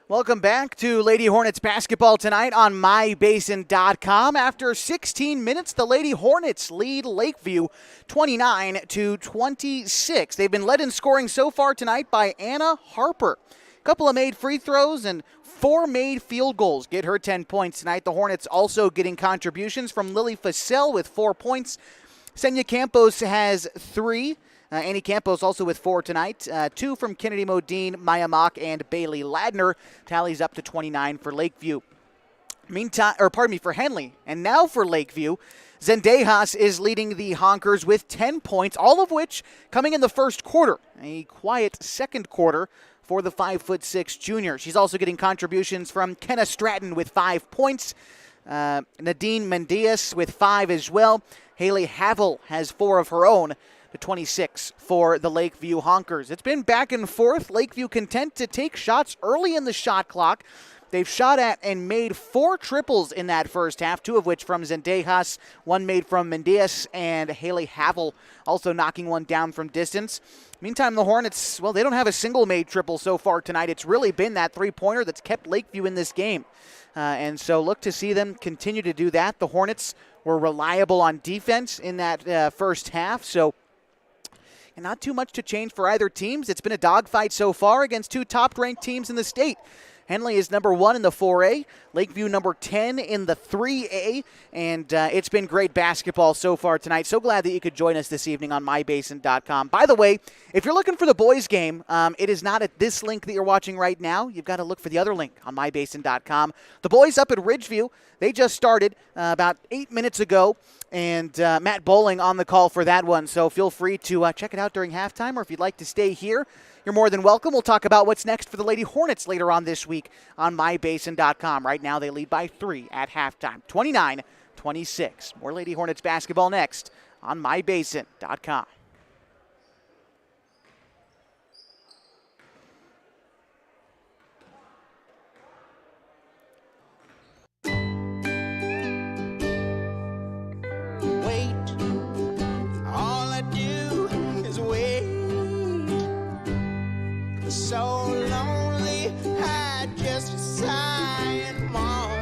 Welcome back to Lady Hornets basketball tonight on mybasin.com. After 16 minutes, the Lady Hornets lead Lakeview 29-26. They've been led in scoring so far tonight by Anna Harper. A couple of made free throws and 4 made field goals get her 10 points tonight. The Hornets also getting contributions from Lily Fassell with 4 points. Senya Campos has 3. Annie Campos also with 4 tonight. 2 from Kennedy Modine, Maya Mock, and Bailey Ladner. Tallies up to 29 for Lakeview. For Henley. And now for Lakeview, Zendejas is leading the Honkers with 10 points, all of which coming in the first quarter. A quiet second quarter for the 5'6" junior. She's also getting contributions from Kenna Stratton with 5 points. Nadine Mendias with 5 as well. Haley Havel has 4 of her own. To 26 for the Lakeview Honkers. It's been back and forth. Lakeview content to take shots early in the shot clock. They've shot at and made 4 triples in that first half, 2 of which from Zendejas, 1 made from Mendias, and Haley Havel also knocking 1 down from distance. Meantime, the Hornets, well, they don't have a single made triple so far tonight. It's really been that three-pointer that's kept Lakeview in this game. And so look to see them continue to do that. The Hornets were reliable on defense in that first half, so and not too much to change for either teams. It's been a dogfight so far against 2 top-ranked teams in the state. Henley is number 1 in the 4A, Lakeview number 10 in the 3A, and it's been great basketball so far tonight. So glad that you could join us this evening on mybasin.com. By the way, if you're looking for the boys game, it is not at this link that you're watching right now. You've got to look for the other link on mybasin.com. The boys up at Ridgeview, they just started about 8 minutes ago, and Matt Bowling on the call for that one. So feel free to check it out during halftime, or if you'd like to stay here, you're more than welcome. We'll talk about what's next for the Lady Hornets later on this week on mybasin.com. Right now they lead by 3 at halftime, 29-26. More Lady Hornets basketball next on mybasin.com. So lonely, I just sigh and moan.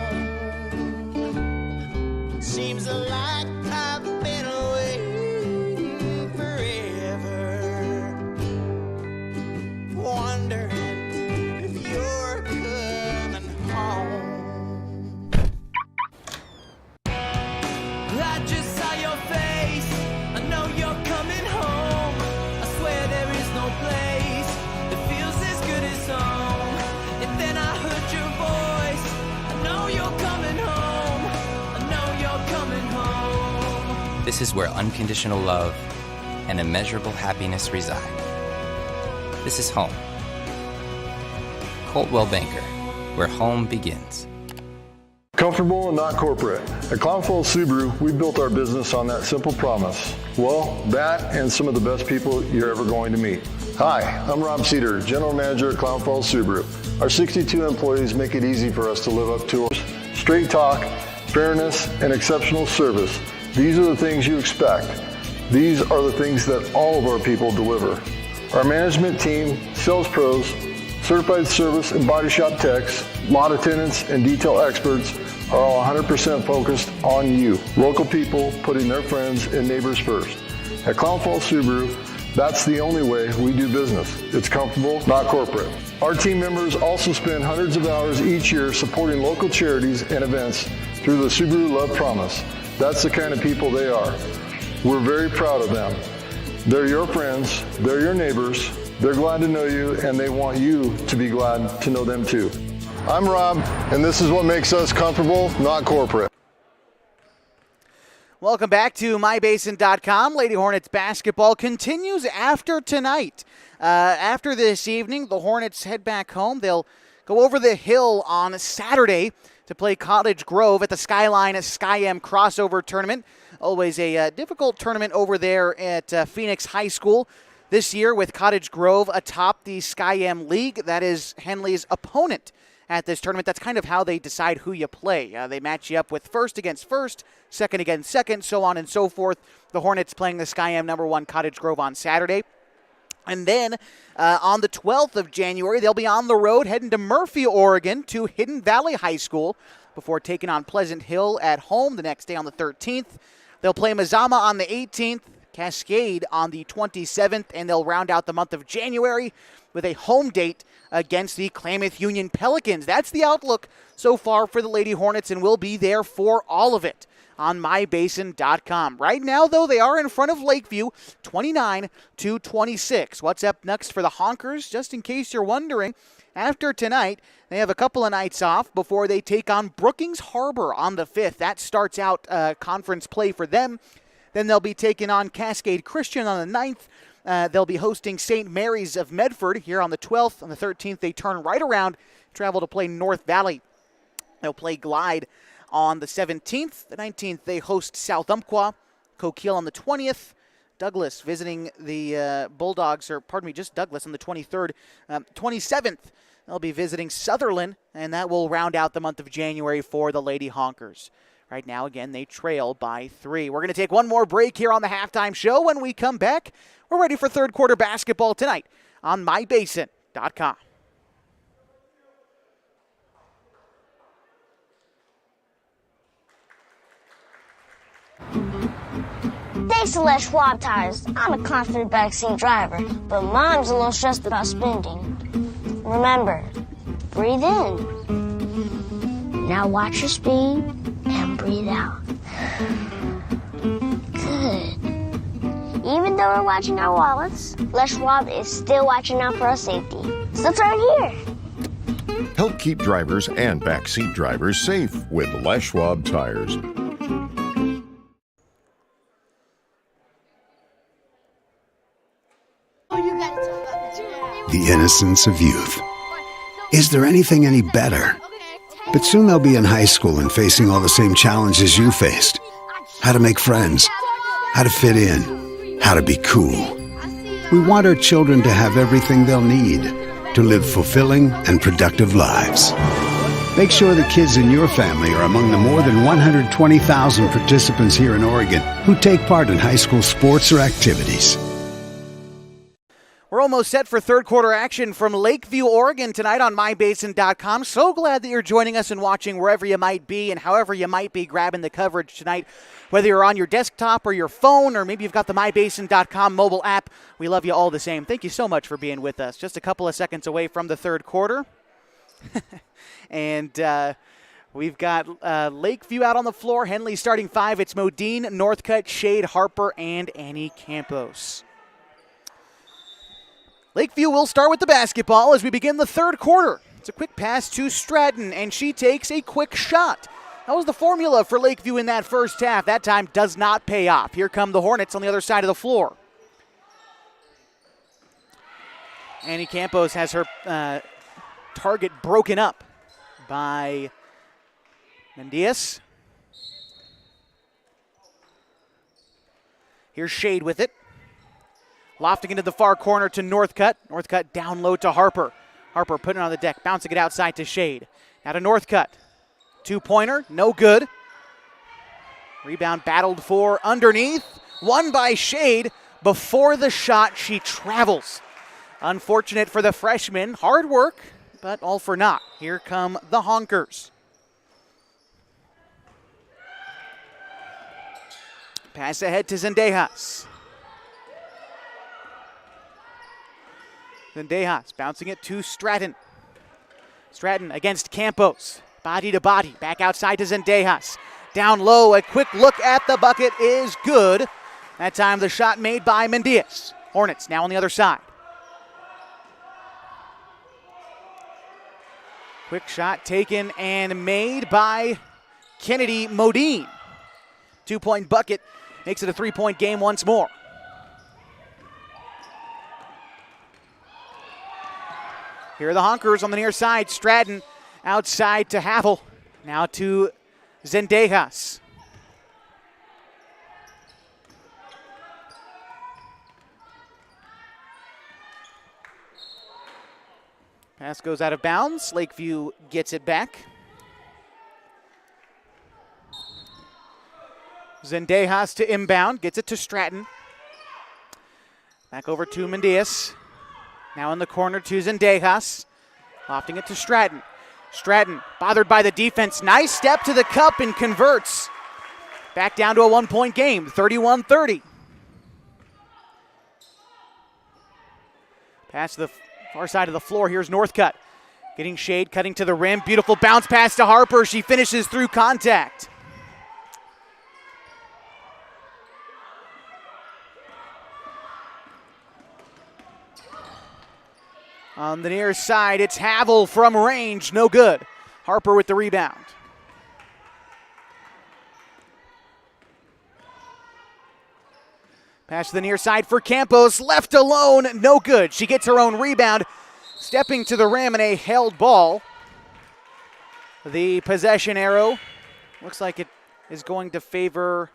Seems like I've been waiting forever, wondering if you're coming home. I just saw your face, I know you're coming home. I swear there is no place home. And then I heard your voice. I know you're coming home. I know you're coming home. This is where unconditional love and immeasurable happiness reside. This is home. Coltwell Banker, where home begins. Comfortable and not corporate. At Clown Falls Subaru, we built our business on that simple promise. Well, that and some of the best people you're ever going to meet. Hi, I'm Rob Cedar, General Manager at Clown Falls Subaru. Our 62 employees make it easy for us to live up to our straight talk, fairness, and exceptional service. These are the things you expect. These are the things that all of our people deliver. Our management team, sales pros, certified service and body shop techs, lot attendants, and detail experts are all 100% focused on you, local people putting their friends and neighbors first. At Clown Falls Subaru, that's the only way we do business. It's comfortable, not corporate. Our team members also spend hundreds of hours each year supporting local charities and events through the Subaru Love Promise. That's the kind of people they are. We're very proud of them. They're your friends, they're your neighbors, they're glad to know you, and they want you to be glad to know them too. I'm Rob, and this is what makes us comfortable, not corporate. Welcome back to mybasin.com. Lady Hornets basketball continues after tonight. After this evening, the Hornets head back home. They'll go over the hill on Saturday to play Cottage Grove at the Skyline Sky-M crossover tournament. Always a difficult tournament over there at Phoenix High School. This year with Cottage Grove atop the Sky-M League. That is Henley's opponent at this tournament. That's kind of how they decide who you play. They match you up with first against first, second against second, so on and so forth. The Hornets playing the Sky-M number 1 Cottage Grove on Saturday. And then on the 12th of January, they'll be on the road heading to Murphy, Oregon to Hidden Valley High School before taking on Pleasant Hill at home the next day on the 13th. They'll play Mazama on the 18th, Cascade on the 27th, and they'll round out the month of January with a home date against the Klamath Union Pelicans. That's the outlook so far for the Lady Hornets, and we'll be there for all of it on mybasin.com. Right now, though, they are in front of Lakeview, 29-26. What's up next for the Honkers? Just in case you're wondering, after tonight, they have a couple of nights off before they take on Brookings Harbor on the 5th. That starts out conference play for them. Then they'll be taking on Cascade Christian on the 9th. They'll be hosting St. Mary's of Medford here on the 12th. On the 13th, they turn right around, travel to play North Valley. They'll play Glide on the 17th. The 19th, they host South Umpqua. Coquille on the 20th. Douglas visiting the Bulldogs, or pardon me, just Douglas on the 23rd. 27th, they'll be visiting Sutherland, and that will round out the month of January for the Lady Honkers. Right now, again, they trail by 3. We're going to take one more break here on the halftime show. When we come back, we're ready for third quarter basketball tonight on mybasin.com. Thanks to Les Schwab Tires, I'm a confident backseat driver, but Mom's a little stressed about spending. Remember, breathe in. Now watch your speed and breathe out. Good. Even though we're watching our wallets, Les Schwab is still watching out for our safety. So turn here. Help keep drivers and backseat drivers safe with Les Schwab Tires. The innocence of youth. Is there anything any better? But soon they'll be in high school and facing all the same challenges you faced. How to make friends, how to fit in, how to be cool. We want our children to have everything they'll need to live fulfilling and productive lives. Make sure the kids in your family are among the more than 120,000 participants here in Oregon who take part in high school sports or activities. We're almost set for third quarter action from Lakeview, Oregon tonight on mybasin.com. So glad that you're joining us and watching wherever you might be and however you might be grabbing the coverage tonight. Whether you're on your desktop or your phone, or maybe you've got the mybasin.com mobile app, we love you all the same. Thank you so much for being with us. Just a couple of seconds away from the third quarter. And we've got Lakeview out on the floor. Henley starting 5. It's Modine, Northcutt, Shade, Harper, and Annie Campos. Lakeview will start with the basketball as we begin the third quarter. It's a quick pass to Stratton, and she takes a quick shot. That was the formula for Lakeview in that first half. That time does not pay off. Here come the Hornets on the other side of the floor. Annie Campos has her target broken up by Mendias. Here's Shade with it. Lofting into the far corner to Northcutt. Northcutt down low to Harper. Harper putting it on the deck, bouncing it outside to Shade. Now to Northcutt. Two-pointer, no good. Rebound battled for underneath. Won by Shade. Before the shot, she travels. Unfortunate for the freshman. Hard work, but all for naught. Here come the Honkers. Pass ahead to Zendejas. Zendejas bouncing it to Stratton. Stratton against Campos. Body to body. Back outside to Zendejas. Down low. A quick look at the bucket is good. That time the shot made by Mendias. Hornets now on the other side. Quick shot taken and made by Kennedy Modine. 2-point bucket makes it a 3-point game once more. Here are the Honkers on the near side. Stratton outside to Havel. Now to Zendejas. Pass goes out of bounds. Lakeview gets it back. Zendejas to inbound. Gets it to Stratton. Back over to Mendias. Now in the corner to Zendejas. Lofting it to Stratton. Stratton, bothered by the defense. Nice step to the cup and converts. Back down to a 1-point game, 31-30. Pass to the far side of the floor. Here's Northcutt. Getting shade, cutting to the rim. Beautiful bounce pass to Harper. She finishes through contact. On the near side, it's Havel from range. No good. Harper with the rebound. Pass to the near side for Campos. Left alone. No good. She gets her own rebound. Stepping to the rim in a held ball. The possession arrow looks like it is going to favor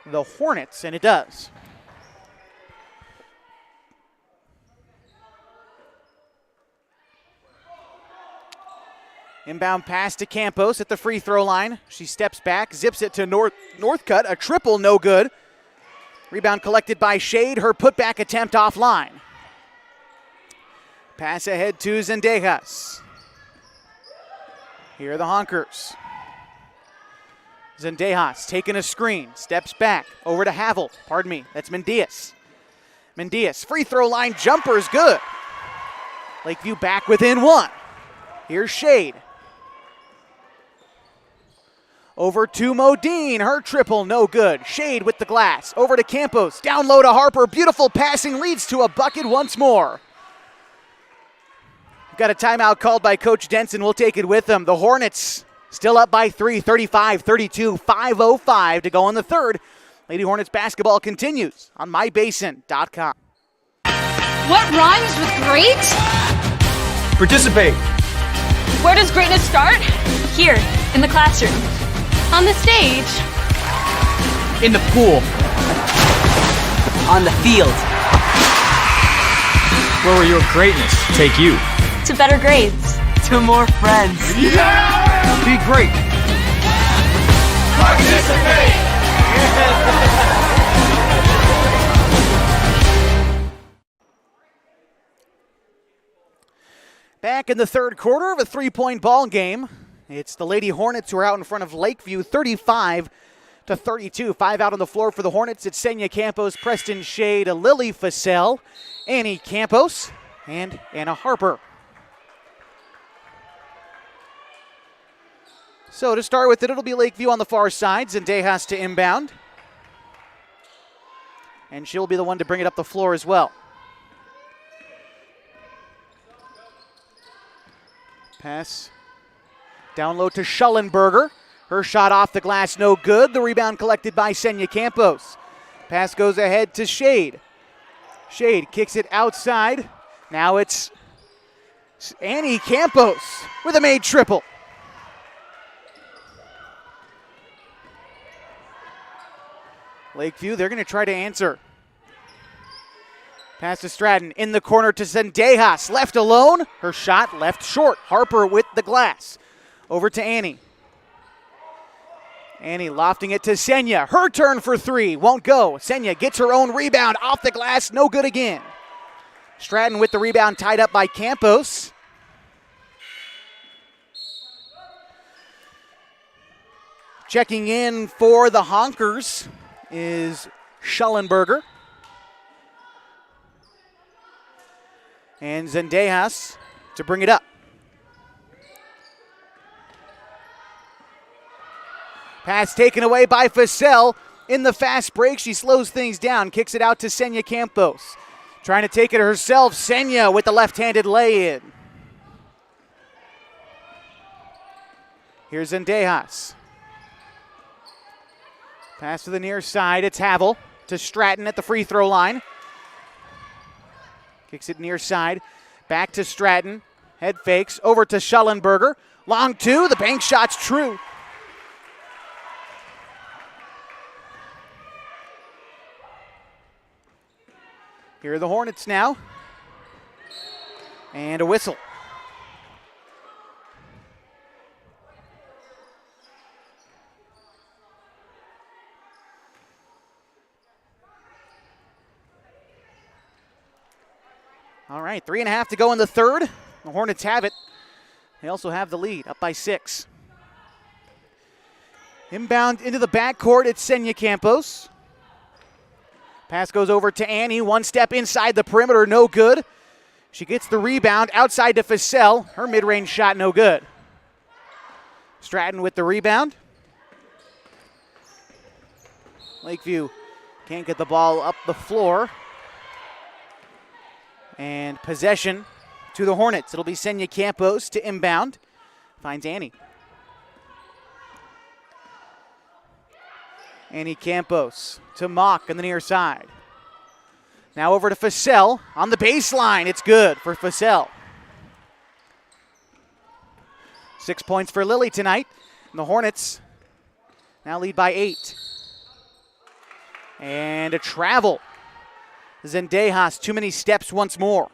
the Hornets, and it does. Inbound pass to Campos at the free throw line. She steps back, zips it to Northcutt. A triple, no good. Rebound collected by Shade. Her putback attempt offline. Pass ahead to Zendejas. Here are the Honkers. Zendejas taking a screen, steps back over to Havel. Pardon me, that's Mendias. Mendias, free throw line jumper is good. Lakeview back within one. Here's Shade. Over to Modine, her triple, no good. Shade with the glass, over to Campos, down low to Harper. Beautiful passing leads to a bucket once more. We've got a timeout called by Coach Denson. We'll take it with them. The Hornets still up by 3, 35-32, 5:05 to go in the third. Lady Hornets basketball continues on mybasin.com. What rhymes with great? Participate. Where does greatness start? Here, in the classroom. On the stage. In the pool. On the field. Where will your greatness take you? To better grades. To more friends. Yeah! Be great. Participate! Back in the third quarter of a 3-point ball game. It's the Lady Hornets who are out in front of Lakeview, 35-32. 5 out on the floor for the Hornets. It's Senya Campos, Preston Shade, Lily Fassell, Annie Campos, and Anna Harper. So to start with it'll be Lakeview on the far side. Zendejas to inbound. And she'll be the one to bring it up the floor as well. Pass down low to Schellenberger. Her shot off the glass, no good. The rebound collected by Senya Campos. Pass goes ahead to Shade. Shade kicks it outside. Now it's Annie Campos with a made triple. Lakeview, they're going to try to answer. Pass to Stratton, in the corner to Zendejas, left alone. Her shot left short. Harper with the glass. Over to Annie. Annie lofting it to Senya. Her turn for three, won't go. Senya gets her own rebound off the glass, no good again. Stratton with the rebound tied up by Campos. Checking in for the Honkers is Schellenberger. And Zendejas to bring it up. Pass taken away by Fassell. In the fast break, she slows things down, kicks it out to Senya Campos. Trying to take it herself, Senya with the left-handed lay-in. Here's Zendejas. Pass to the near side, it's Havel to Stratton at the free throw line. Kicks it near side, back to Stratton. Head fakes, over to Schellenberger. Long two, the bank shot's true. Here are the Hornets now. And a whistle. All right, 3.5 to go in the third. The Hornets have it. They also have the lead, up by 6. Inbound into the backcourt, it's Senya Campos. Pass goes over to Annie, one step inside the perimeter, no good. She gets the rebound outside to Facel. Her mid-range shot, no good. Stratton with the rebound. Lakeview can't get the ball up the floor. And possession to the Hornets. It'll be Senya Campos to inbound. Finds Annie. Annie Campos to Mock on the near side. Now over to Facel on the baseline. It's good for Facel. 6 points for Lily tonight. And the Hornets now lead by 8. And a travel. Zendejas, too many steps once more.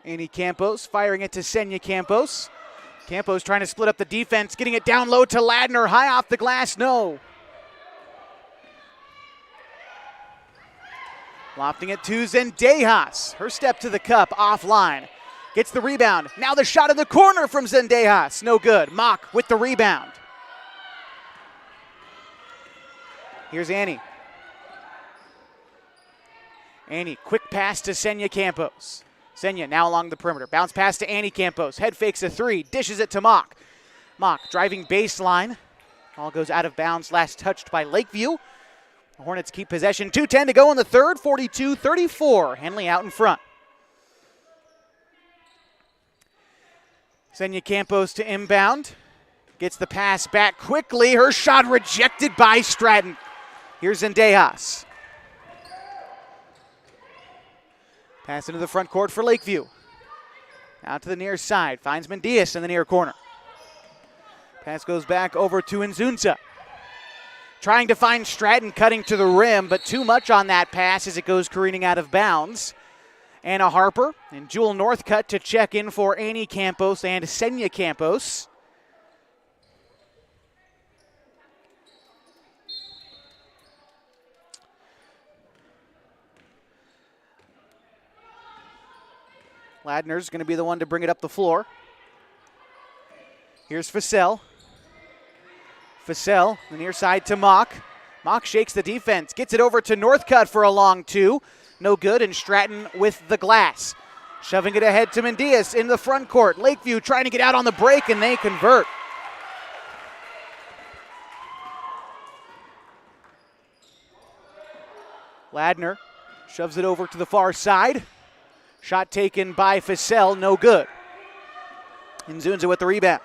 Annie Campos firing it to Senya Campos. Campos trying to split up the defense, getting it down low to Ladner. High off the glass, no. Lofting it to Zendejas. Her step to the cup, offline. Gets the rebound. Now the shot in the corner from Zendejas. No good. Mock with the rebound. Here's Annie. Annie, quick pass to Senya Campos. Senya now along the perimeter. Bounce pass to Annie Campos. Head fakes a 3. Dishes it to Mock. Mock driving baseline. Ball goes out of bounds. Last touched by Lakeview. The Hornets keep possession. 2:10 to go in the third. 42-34. Henley out in front. Senya Campos to inbound. Gets the pass back quickly. Her shot rejected by Stratton. Here's Zendejas. Pass into the front court for Lakeview. Out to the near side. Finds Mendias in the near corner. Pass goes back over to Nzunza. Trying to find Stratton cutting to the rim, but too much on that pass as it goes careening out of bounds. Anna Harper and Jewel Northcutt to check in for Annie Campos and Senya Campos. Ladner's going to be the one to bring it up the floor. Here's Facel. Facel, the near side to Mock. Mock shakes the defense, gets it over to Northcutt for a long 2. No good, and Stratton with the glass. Shoving it ahead to Mendias in the front court. Lakeview trying to get out on the break, and they convert. Ladner shoves it over to the far side. Shot taken by Facel, no good. Nzunza with the rebound.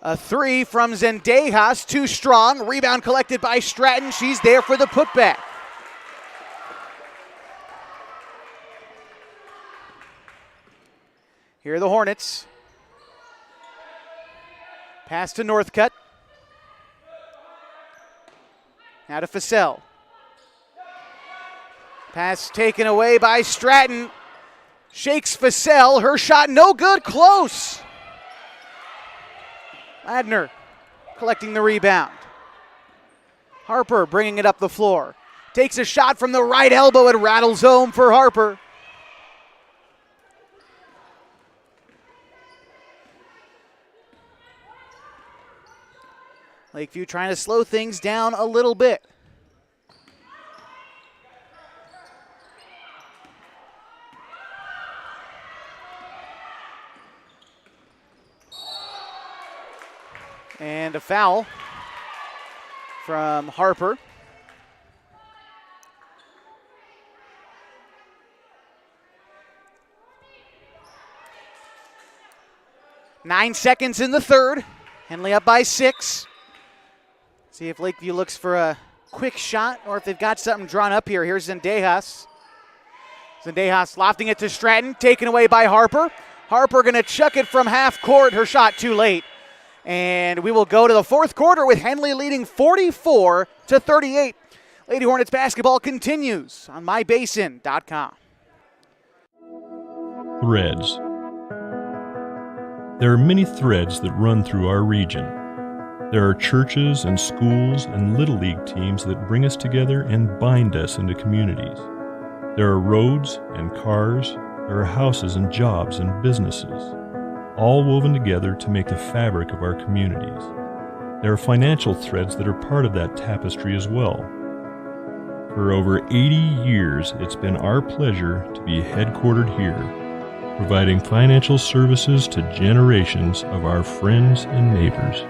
A 3 from Zendejas, too strong. Rebound collected by Stratton. She's there for the putback. Here are the Hornets. Pass to Northcutt. Now to Facel. Pass taken away by Stratton. Shakes Facel. Her shot no good. Close. Ladner collecting the rebound. Harper bringing it up the floor. Takes a shot from the right elbow. It rattles home for Harper. Lakeview trying to slow things down a little bit. And a foul from Harper. Nine seconds in the third. Henley up by 6. See if Lakeview looks for a quick shot or if they've got something drawn up here. Here's Zendejas. Zendejas lofting it to Stratton, taken away by Harper. Harper going to chuck it from half court. Her shot too late. And we will go to the fourth quarter with Henley leading 44-38. Lady Hornets basketball continues on mybasin.com. Threads. There are many threads that run through our region. There are churches and schools and Little League teams that bring us together and bind us into communities. There are roads and cars. There are houses and jobs and businesses, all woven together to make the fabric of our communities. There are financial threads that are part of that tapestry as well. For over 80 years, it's been our pleasure to be headquartered here, providing financial services to generations of our friends and neighbors.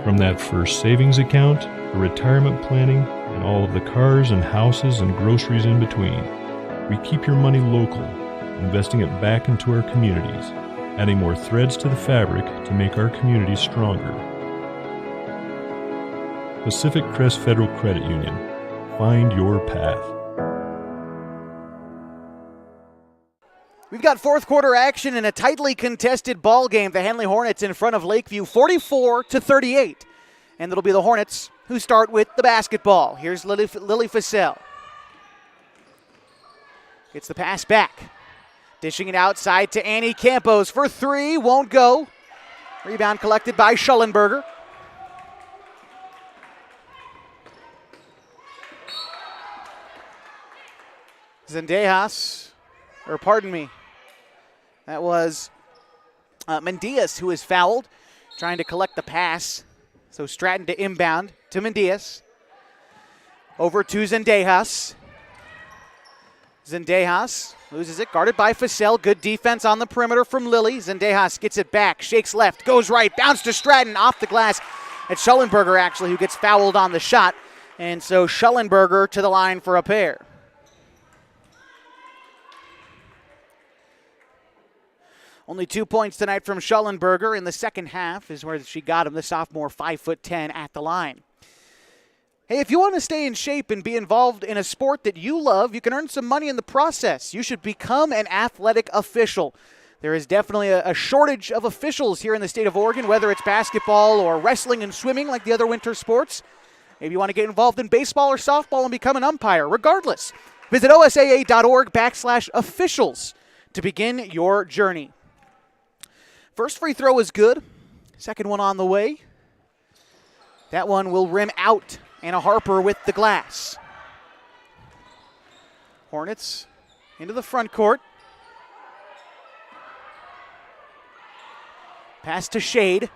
From that first savings account, to retirement planning, and all of the cars and houses and groceries in between, we keep your money local, investing it back into our communities, adding more threads to the fabric to make our communities stronger. Pacific Crest Federal Credit Union. Find your path. We've got fourth quarter action in a tightly contested ball game. The Henley Hornets in front of Lakeview 44-38. And it'll be the Hornets who start with the basketball. Here's Lily Fussell. Gets the pass back. Dishing it outside to Annie Campos for three. Won't go. Rebound collected by Schellenberger. Zendejas, or pardon me, that was Mendias who is fouled, trying to collect the pass. So Stratton to inbound to Mendias. Over to Zendejas. Zendejas loses it, guarded by Fussell. Good defense on the perimeter from Lilly. Zendejas gets it back, shakes left, goes right, bounce to Stratton, off the glass. It's Schellenberger actually who gets fouled on the shot. And so Schellenberger to the line for a pair. Only 2 points tonight from Schellenberger in the second half is where she got him, the sophomore, 5'10", at the line. Hey, if you want to stay in shape and be involved in a sport that you love, you can earn some money in the process. You should become an athletic official. There is definitely a shortage of officials here in the state of Oregon, whether it's basketball or wrestling and swimming like the other winter sports. Maybe you want to get involved in baseball or softball and become an umpire. Regardless, visit osaa.org/officials to begin your journey. First free throw is good. Second one on the way. That one will rim out. Anna Harper with the glass. Hornets into the front court. Pass to Shade.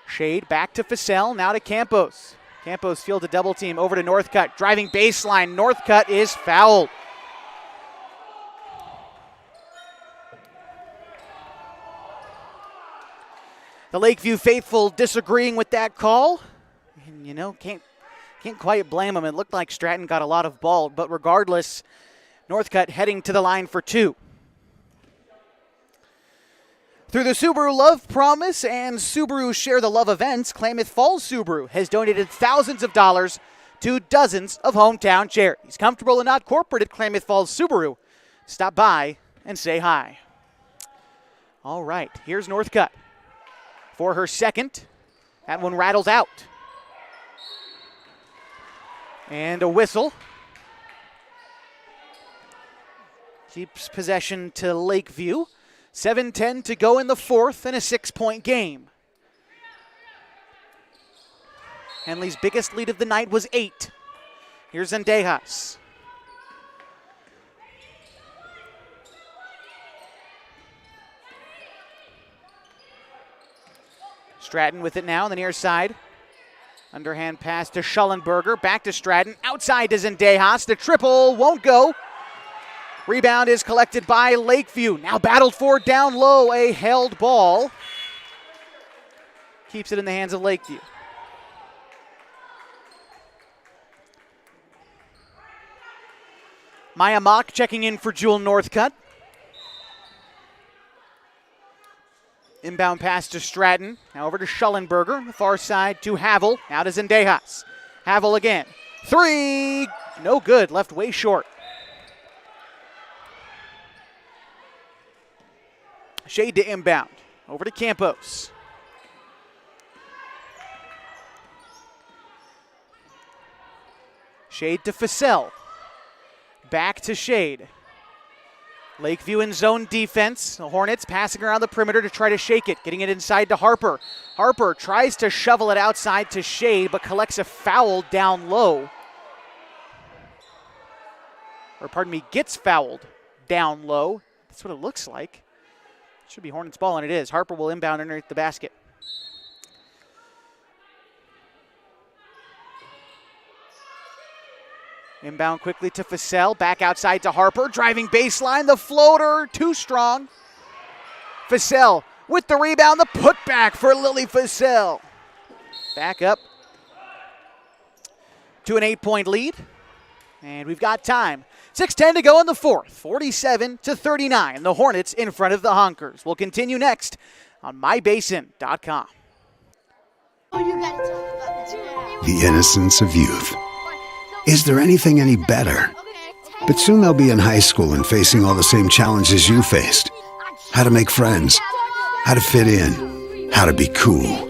Shade back to Fussell. Now to Campos. Campos fields a double team over to Northcutt. Driving baseline. Northcutt is fouled. The Lakeview faithful disagreeing with that call. And, you know, can't quite blame them. It looked like Stratton got a lot of ball, but regardless, Northcutt heading to the line for two. Through the Subaru Love Promise and Subaru Share the Love events, Klamath Falls Subaru has donated thousands of dollars to dozens of hometown charities. Comfortable and not corporate at Klamath Falls Subaru. Stop by and say hi. All right, here's Northcutt for her second. That one rattles out. And a whistle. Keeps possession to Lakeview. 7:10 to go in the fourth and a 6-point game. Henley's biggest lead of the night was 8. Here's Zendejas. Stratton with it now on the near side. Underhand pass to Schellenberger. Back to Stratton. Outside to Zendejas. The triple won't go. Rebound is collected by Lakeview. Now battled for down low. A held ball. Keeps it in the hands of Lakeview. Maya Mock checking in for Jewel Northcutt. Inbound pass to Stratton. Now over to Schellenberger. The far side to Havel. Now to Zendejas. Havel again. Three. No good. Left way short. Shade to inbound. Over to Campos. Shade to Fussell. Back to Shade. Lakeview in zone defense. The Hornets passing around the perimeter to try to shake it, getting it inside to Harper. Harper tries to shovel it outside to Shea, but collects a foul down low. Or pardon me, gets fouled down low. That's what it looks like. It should be Hornets ball, and it is. Harper will inbound underneath the basket. Inbound quickly to Fussell, back outside to Harper, driving baseline, the floater, too strong. Fussell with the rebound, the putback for Lily Fussell. Back up to an 8-point lead, and we've got time. 6:10 to go in the fourth, 47-39. The Hornets in front of the Honkers. We'll continue next on mybasin.com. The innocence of youth. Is there anything any better? But soon they'll be in high school and facing all the same challenges you faced. How to make friends, how to fit in, how to be cool.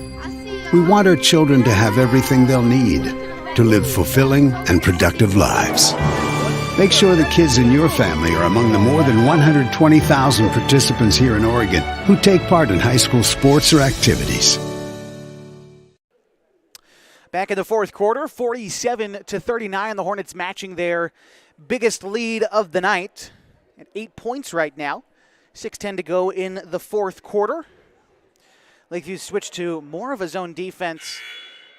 We want our children to have everything they'll need to live fulfilling and productive lives. Make sure the kids in your family are among the more than 120,000 participants here in Oregon who take part in high school sports or activities. Back in the fourth quarter, 47-39. The Hornets matching their biggest lead of the night at 8 points right now. 6:10 to go in the fourth quarter. Lakeview switched to more of a zone defense.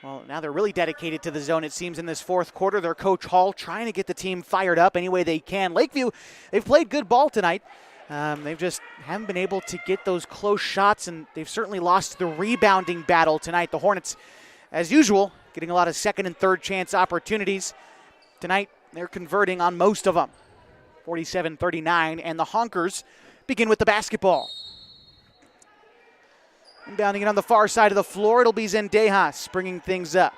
Well, now they're really dedicated to the zone, it seems, in this fourth quarter. Their coach Hall trying to get the team fired up any way they can. Lakeview, they've played good ball tonight. They've just haven't been able to get those close shots, and they've certainly lost the rebounding battle tonight. The Hornets, as usual, getting a lot of second and third chance opportunities. Tonight, they're converting on most of them. 47-39, and the Honkers begin with the basketball. Inbounding it on the far side of the floor, it'll be Zendejas bringing things up.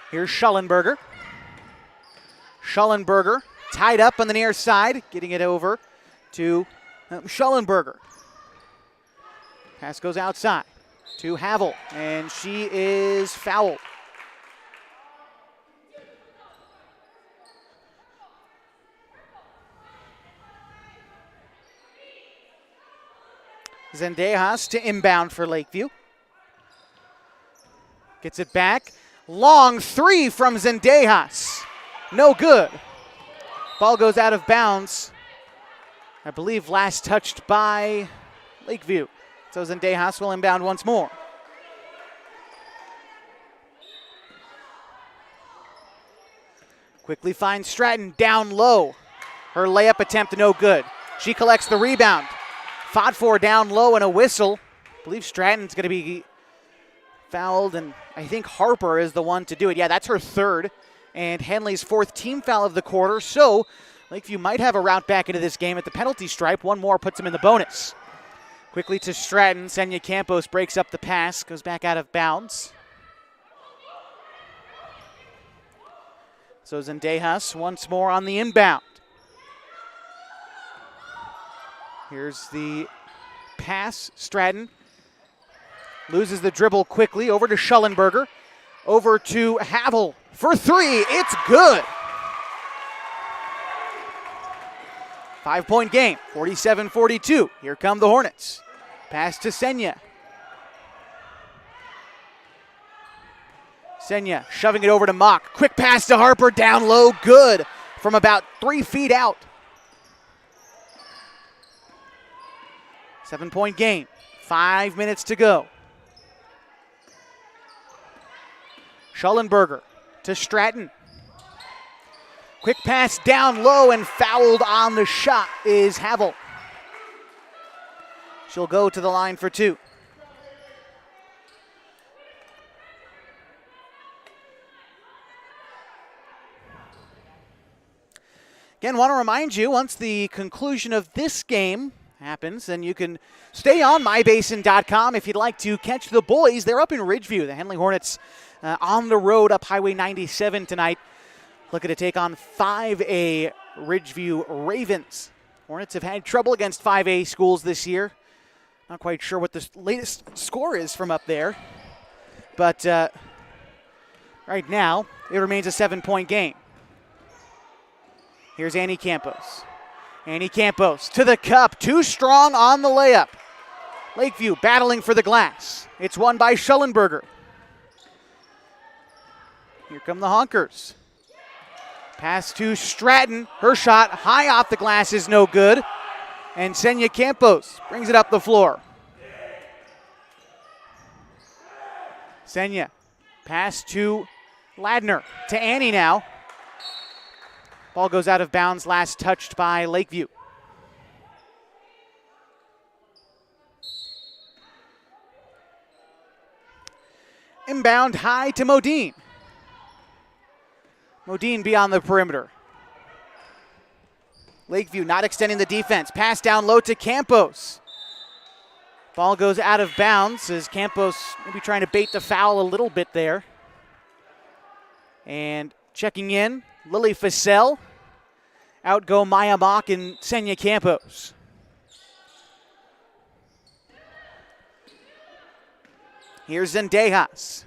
Here's Schallenberger. Schallenberger tied up on the near side, getting it over to Schallenberger. Pass goes outside to Havel, and she is fouled. Zendejas to inbound for Lakeview. Gets it back. Long three from Zendejas. No good. Ball goes out of bounds. I believe last touched by Lakeview. So Zendejas will inbound once more. Quickly finds Stratton down low. Her layup attempt no good. She collects the rebound. Fought for down low and a whistle. I believe Stratton's going to be fouled, and I think Harper is the one to do it. Yeah, that's her third, and Henley's fourth team foul of the quarter. So Lakeview might have a route back into this game at the penalty stripe. One more puts them in the bonus. Quickly to Stratton. Senya Campos breaks up the pass, goes back out of bounds. So Zendejas once more on the inbound. Here's the pass. Stratton loses the dribble quickly. Over to Schallenberger. Over to Havel for three. It's good. 5-point game. 47-42. Here come the Hornets. Pass to Senya. Senya shoving it over to Mock. Quick pass to Harper. Down low. Good. From about 3 feet out. 7-point game. 5 minutes to go. Schallenberger to Stratton. Quick pass down low, and fouled on the shot is Havel. She'll go to the line for two. Again, want to remind you, once the conclusion of this game happens, then you can stay on mybasin.com if you'd like to catch the boys. They're up in Ridgeview. The Henley Hornets on the road up Highway 97 tonight, looking to take on 5A Ridgeview Ravens. Hornets have had trouble against 5A schools this year. Not quite sure what the latest score is from up there, but right now it remains a 7-point game. Here's Annie Campos. Annie Campos to the cup, too strong on the layup. Lakeview battling for the glass. It's won by Schellenberger. Here come the Honkers. Pass to Stratton. Her shot high off the glass is no good. And Senya Campos brings it up the floor. Senya, pass to Ladner. To Annie now. Ball goes out of bounds, last touched by Lakeview. Inbound high to Modine. Modine beyond the perimeter. Lakeview not extending the defense. Pass down low to Campos. Ball goes out of bounds as Campos maybe trying to bait the foul a little bit there. And checking in, Lily Fussell. Out go Maya Mock and Senya Campos. Here's Zendejas.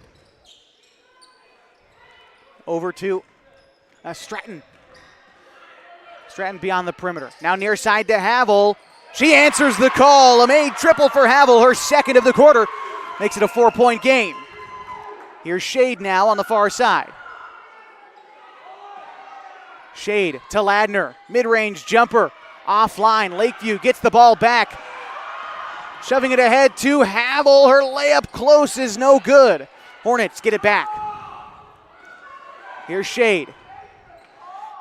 Over to Stratton. Stratton beyond the perimeter. Now near side to Havel. She answers the call. A made triple for Havel, her second of the quarter. Makes it a 4-point game. Here's Shade now on the far side. Shade to Ladner. Mid-range jumper. Offline. Lakeview gets the ball back. Shoving it ahead to Havel. Her layup close is no good. Hornets get it back. Here's Shade.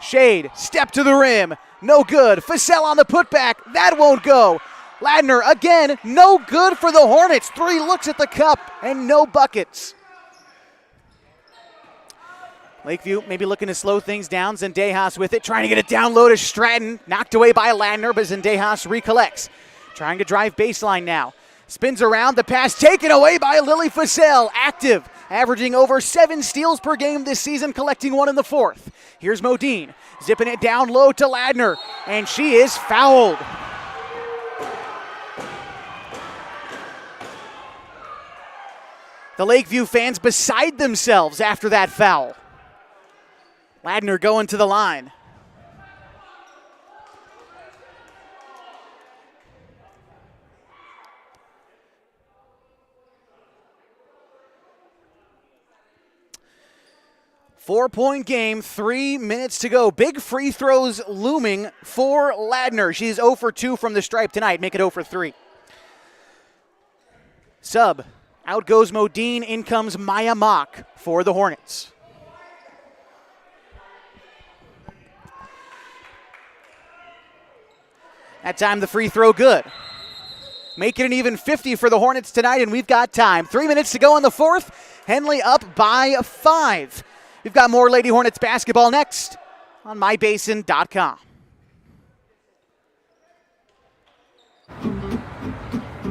Shade, step to the rim. No good. Fussell on the putback. That won't go. Ladner again. No good for the Hornets. 3 looks at the cup and no buckets. Lakeview maybe looking to slow things down. Zendejas with it. Trying to get it down low to Stratton. Knocked away by Ladner, but Zendejas recollects. Trying to drive baseline now. Spins around. The pass taken away by Lily Fussell. Active. Averaging over 7 steals per game this season, collecting 1 in the 4th. Here's Modine, zipping it down low to Ladner, and she is fouled. The Lakeview fans beside themselves after that foul. Ladner going to the line. Four-point game, 3 minutes to go. Big free throws looming for Ladner. She's 0 for 2 from the stripe tonight. Make it 0 for 3. Sub. Out goes Modine. In comes Maya Mock for the Hornets. That time the free throw good. Make it an even 50 for the Hornets tonight, and we've got time. 3 minutes to go in the 4th. Henley up by 5. We've got more Lady Hornets basketball next on mybasin.com.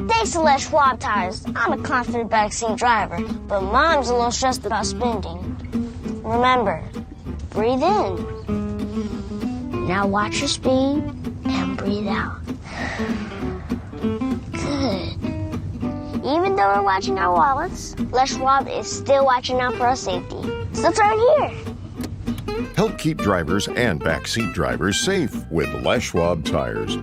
Thanks to Les Schwab Tires, I'm a confident backseat driver, but Mom's a little stressed about spending. Remember, breathe in. Now watch your speed and breathe out. Good. Even though we're watching our wallets, Les Schwab is still watching out for our safety. So let's right here. Help keep drivers and backseat drivers safe with Les Schwab Tires.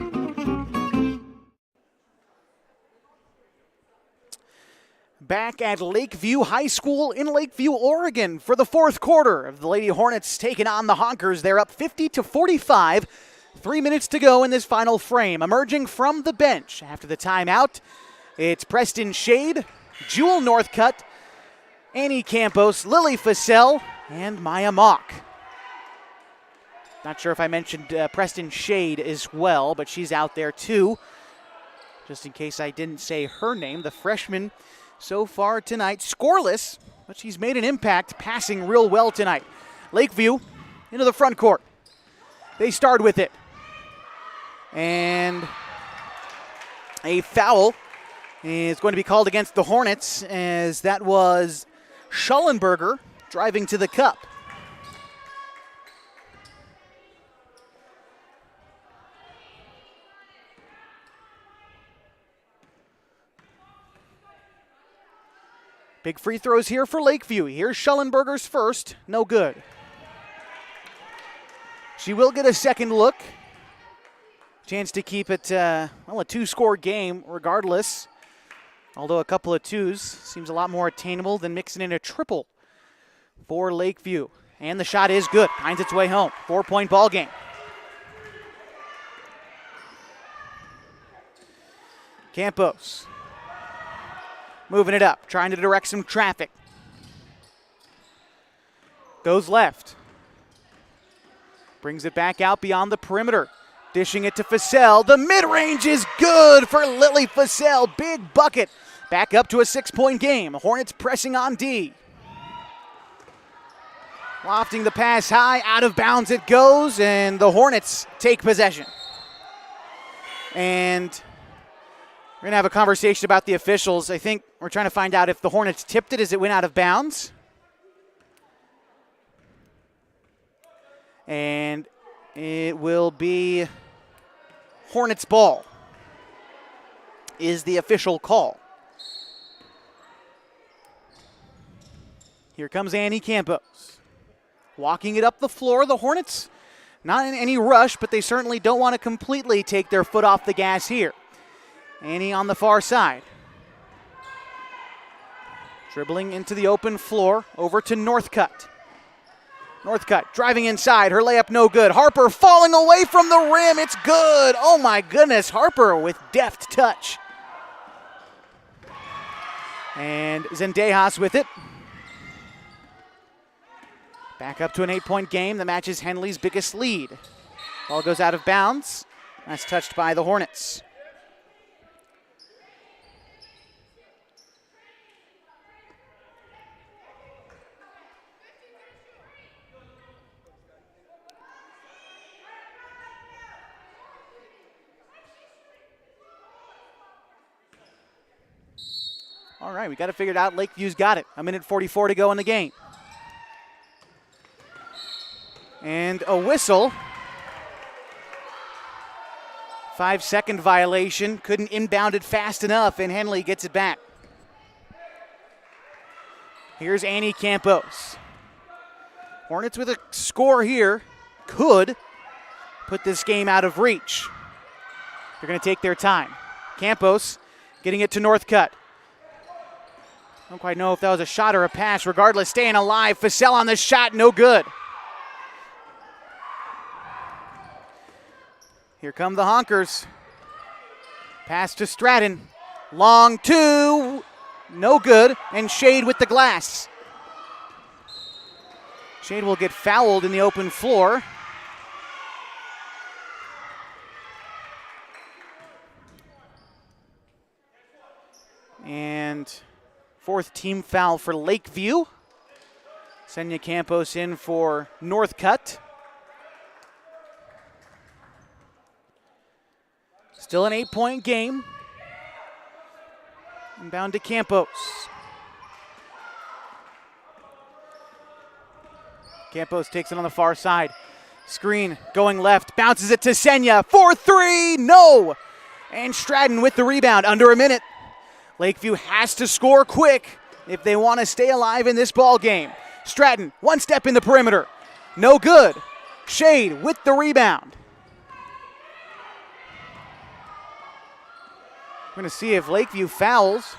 Back at Lakeview High School in Lakeview, Oregon for the 4th quarter of the Lady Hornets taking on the Honkers. They're up 50-45. 3 minutes to go in this final frame. Emerging from the bench after the timeout, it's Preston Shade, Jewel Northcutt, Annie Campos, Lily Fussell, and Maya Mock. Not sure if I mentioned Preston Shade as well, but she's out there too. Just in case I didn't say her name, the freshman so far tonight, scoreless, but she's made an impact, passing real well tonight. Lakeview into the front court. They start with it. And a foul is going to be called against the Hornets, as that was Schellenberger driving to the cup. Big free throws here for Lakeview. Here's Schellenberger's first. No good. She will get a second look. Chance to keep it, a 2-score game regardless. Although a couple of twos seems a lot more attainable than mixing in a triple for Lakeview. And the shot is good, finds its way home. 4-point ball game. Campos moving it up, trying to direct some traffic. Goes left. Brings it back out beyond the perimeter. Dishing it to Fussell. The mid-range is good for Lily Fussell. Big bucket. Back up to a 6-point game. Hornets pressing on D. Lofting the pass high. Out of bounds it goes, and the Hornets take possession. And we're going to have a conversation about the officials. I think we're trying to find out if the Hornets tipped it as it went out of bounds. And it will be Hornets ball is the official call. Here comes Annie Campos. Walking it up the floor. The Hornets not in any rush, but they certainly don't want to completely take their foot off the gas here. Annie on the far side. Dribbling into the open floor, over to Northcutt. Northcutt driving inside, her layup no good. Harper falling away from the rim, it's good. Oh my goodness, Harper with deft touch. And Zendejas with it. Back up to an 8-point game that matches Henley's biggest lead. Ball goes out of bounds. That's touched by the Hornets. All right, we got to figure it out. Lakeview's got it. 1:44 to go in the game. And a whistle. 5-second violation. Couldn't inbound it fast enough, and Henley gets it back. Here's Annie Campos. Hornets with a score here could put this game out of reach. They're going to take their time. Campos getting it to Northcutt. Don't quite know if that was a shot or a pass. Regardless, staying alive. Fussell on the shot, no good. Here come the Honkers. Pass to Stratton. Long two, no good. And Shade with the glass. Shade will get fouled in the open floor. And fourth team foul for Lakeview. Senya Campos in for Northcutt. Still an 8-point game. Inbound to Campos. Campos takes it on the far side. Screen going left, bounces it to Senya. 4-3, no! And Stratton with the rebound, under a minute. Lakeview has to score quick if they want to stay alive in this ball game. Stratton, one step in the perimeter. No good. Shade with the rebound. We're going to see if Lakeview fouls,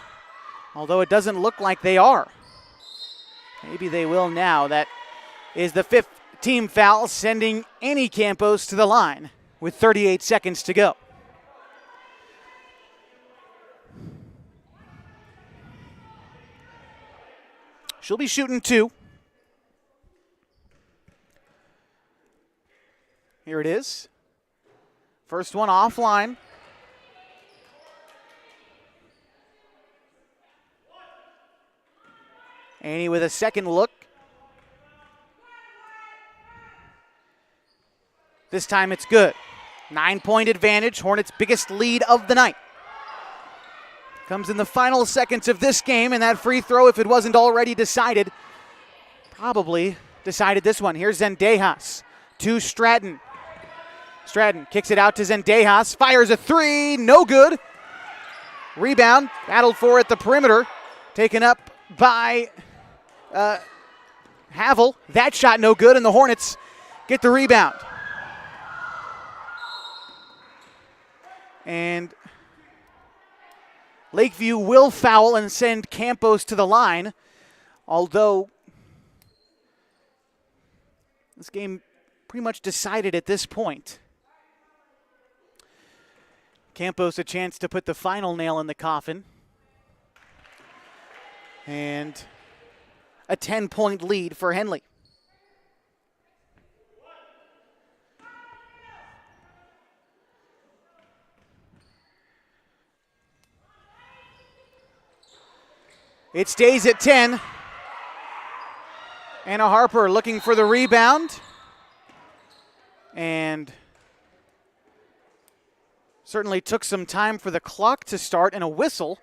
although it doesn't look like they are. Maybe they will now. That is the 5th team foul, sending Annie Campos to the line with 38 seconds to go. She'll be shooting 2. Here it is. First one offline. Annie with a second look. This time it's good. 9-point advantage, Hornets' biggest lead of the night. Comes in the final seconds of this game, and that free throw, if it wasn't already decided, probably decided this one. Here's Zendejas to Stratton. Stratton kicks it out to Zendejas, fires a 3, no good. Rebound, battled for at the perimeter, taken up by Havel. That shot no good, and the Hornets get the rebound. And Lakeview will foul and send Campos to the line, although this game pretty much decided at this point. Campos a chance to put the final nail in the coffin. And a 10-point lead for Henley. It stays at 10. Anna Harper looking for the rebound. And certainly took some time for the clock to start and a whistle.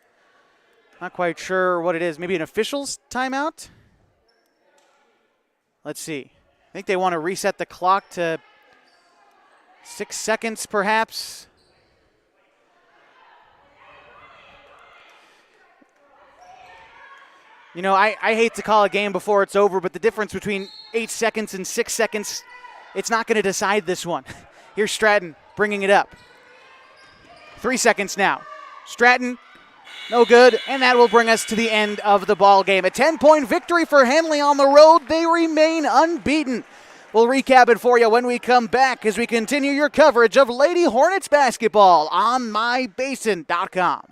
Not quite sure what it is. Maybe an official's timeout? Let's see. I think they want to reset the clock to 6 seconds perhaps. You know, I hate to call a game before it's over, but the difference between 8 seconds and 6 seconds, it's not going to decide this one. Here's Stratton bringing it up. 3 seconds now. Stratton, no good, and that will bring us to the end of the ball game. A 10-point victory for Henley on the road. They remain unbeaten. We'll recap it for you when we come back as we continue your coverage of Lady Hornets basketball on mybasin.com.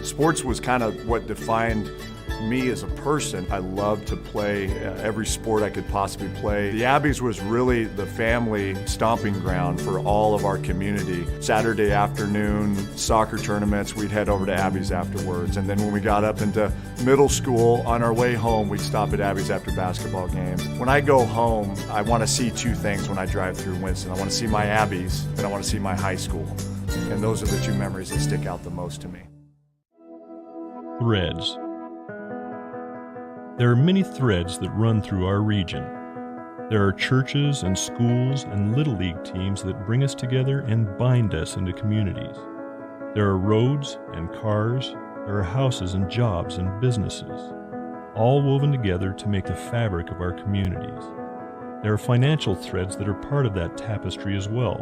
Sports was kind of what defined me as a person. I loved to play every sport I could possibly play. The Abbeys was really the family stomping ground for all of our community. Saturday afternoon soccer tournaments, we'd head over to Abbeys afterwards. And then when we got up into middle school, on our way home, we'd stop at Abbeys after basketball games. When I go home, I want to see two things when I drive through Winston. I want to see my Abbeys and I want to see my high school. And those are the two memories that stick out the most to me. Threads. There are many threads that run through our region. There are churches and schools and Little League teams that bring us together and bind us into communities. There are roads and cars, there are houses and jobs and businesses, all woven together to make the fabric of our communities. There are financial threads that are part of that tapestry as well.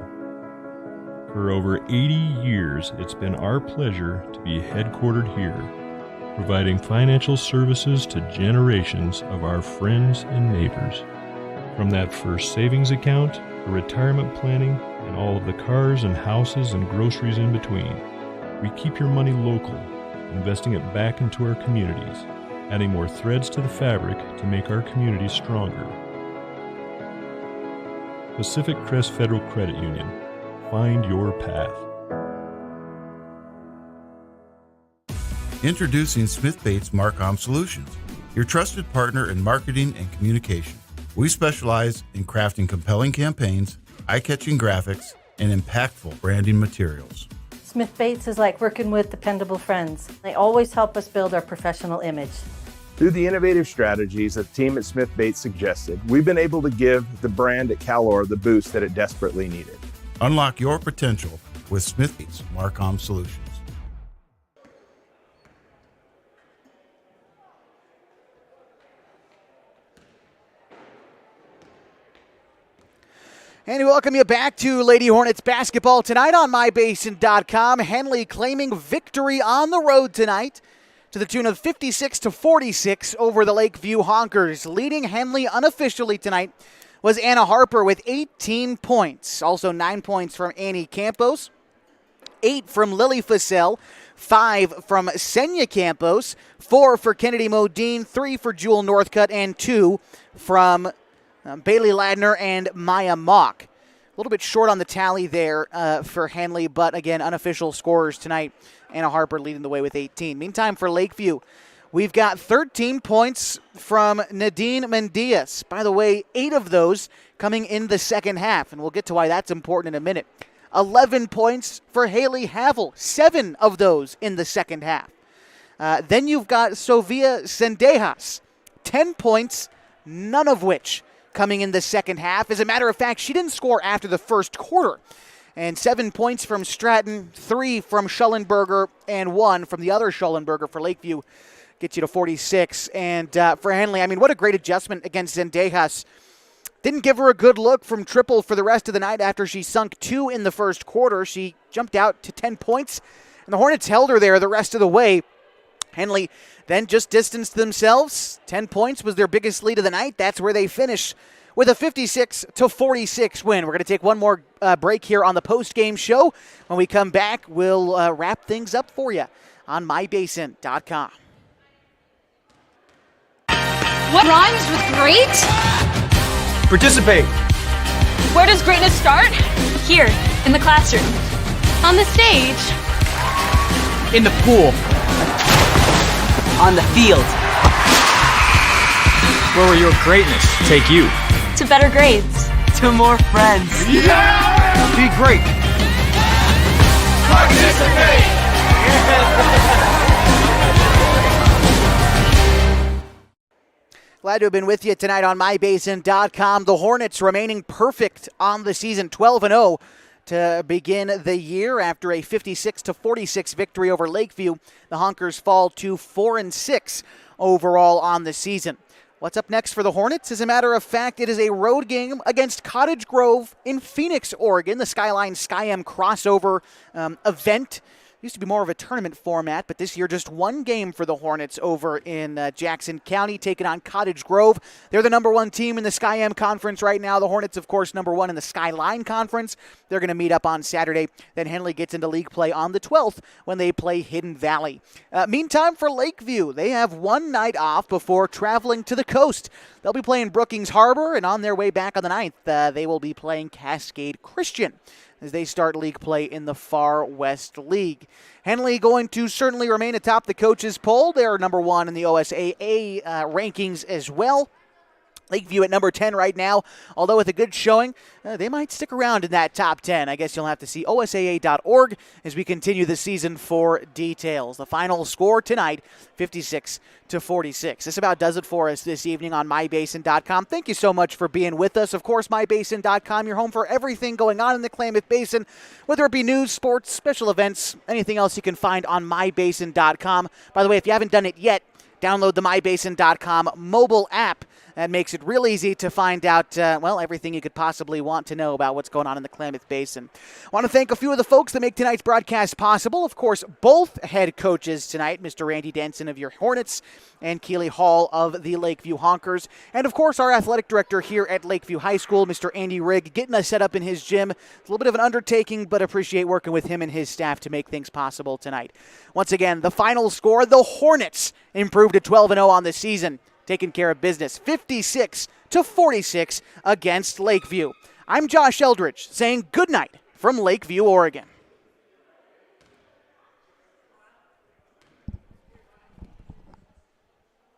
For over 80 years, it's been our pleasure to be headquartered here, providing financial services to generations of our friends and neighbors. From that first savings account to retirement planning and all of the cars and houses and groceries in between, we keep your money local, investing it back into our communities, adding more threads to the fabric to make our communities stronger. Pacific Crest Federal Credit Union. Find your path. Introducing Smith Bates Marcom Solutions, your trusted partner in marketing and communication. We specialize in crafting compelling campaigns, eye-catching graphics, and impactful branding materials. Smith Bates is like working with dependable friends. They always help us build our professional image. Through the innovative strategies that the team at Smith Bates suggested, we've been able to give the brand at Calor the boost that it desperately needed. Unlock your potential with Smith Bates Marcom Solutions. And we welcome you back to Lady Hornets basketball tonight on mybasin.com. Henley claiming victory on the road tonight to the tune of 56-46 over the Lakeview Honkers. Leading Henley unofficially tonight was Anna Harper with 18 points. Also 9 points from Annie Campos, 8 from Lily Fussell, 5 from Senya Campos, 4 for Kennedy Modine, 3 for Jewel Northcutt, and 2 from Bailey Ladner and Maya Mock. A little bit short on the tally there for Henley, but again, unofficial scorers tonight. Anna Harper leading the way with 18. Meantime, for Lakeview, we've got 13 points from Nadine Mendias. By the way, 8 of those coming in the second half, and we'll get to why that's important in a minute. 11 points for Haley Havel, 7 of those in the second half. Then you've got Sofia Sendejas, 10 points, none of which coming in the second half. As a matter of fact, she didn't score after the first quarter. And 7 points from Stratton, 3 from Schellenberger, and 1 from the other Schellenberger for Lakeview. Gets you to 46. And for Henley, I mean, what a great adjustment against Zendejas. Didn't give her a good look from triple for the rest of the night after she sunk 2 in the first quarter. She jumped out to 10 points, and the Hornets held her there the rest of the way. Henley then just distanced themselves. 10 points was their biggest lead of the night. That's where they finish with a 56-46 win. We're going to take one more break here on the post-game show. When we come back, we'll wrap things up for you on mybasin.com. What rhymes with great? Participate. Where does greatness start? Here, in the classroom. On the stage. In the pool. On the field. Where will your greatness take you? To better grades. To more friends. Yeah! Be great. Participate! Glad to have been with you tonight on mybasin.com. The Hornets remaining perfect on the season, 12-0 to begin the year after a 56-46 victory over Lakeview. The Honkers fall to 4-6 overall on the season. What's up next for the Hornets? As a matter of fact, it is a road game against Cottage Grove in Phoenix, Oregon. The Skyline Sky-M crossover event. Used to be more of a tournament format, but this year just one game for the Hornets over in Jackson County, taking on Cottage Grove. They're the number 1 team in the Sky-M Conference right now. The Hornets, of course, number 1 in the Skyline Conference. They're going to meet up on Saturday. Then Henley gets into league play on the 12th when they play Hidden Valley. Meantime, for Lakeview, they have one night off before traveling to the coast. They'll be playing Brookings Harbor, and on their way back on the 9th, they will be playing Cascade Christian as they start league play in the Far West League. Henley going to certainly remain atop the coaches' poll. They're number 1 in the OSAA rankings as well. Lakeview at number 10 right now, although with a good showing, they might stick around in that top 10. I guess you'll have to see osaa.org as we continue the season for details. The final score tonight, 56-46. This about does it for us this evening on mybasin.com. Thank you so much for being with us. Of course, mybasin.com, your home for everything going on in the Klamath Basin, whether it be news, sports, special events, anything else you can find on mybasin.com. By the way, if you haven't done it yet, download the mybasin.com mobile app. That makes it real easy to find out, everything you could possibly want to know about what's going on in the Klamath Basin. I want to thank a few of the folks that make tonight's broadcast possible. Of course, both head coaches tonight, Mr. Randy Denson of your Hornets and Keeley Hall of the Lakeview Honkers. And, of course, our athletic director here at Lakeview High School, Mr. Andy Rigg, getting us set up in his gym. It's a little bit of an undertaking, but appreciate working with him and his staff to make things possible tonight. Once again, the final score, the Hornets improved to 12-0 on the season, taking care of business, 56-46 against Lakeview. I'm Josh Eldridge saying good night from Lakeview, Oregon.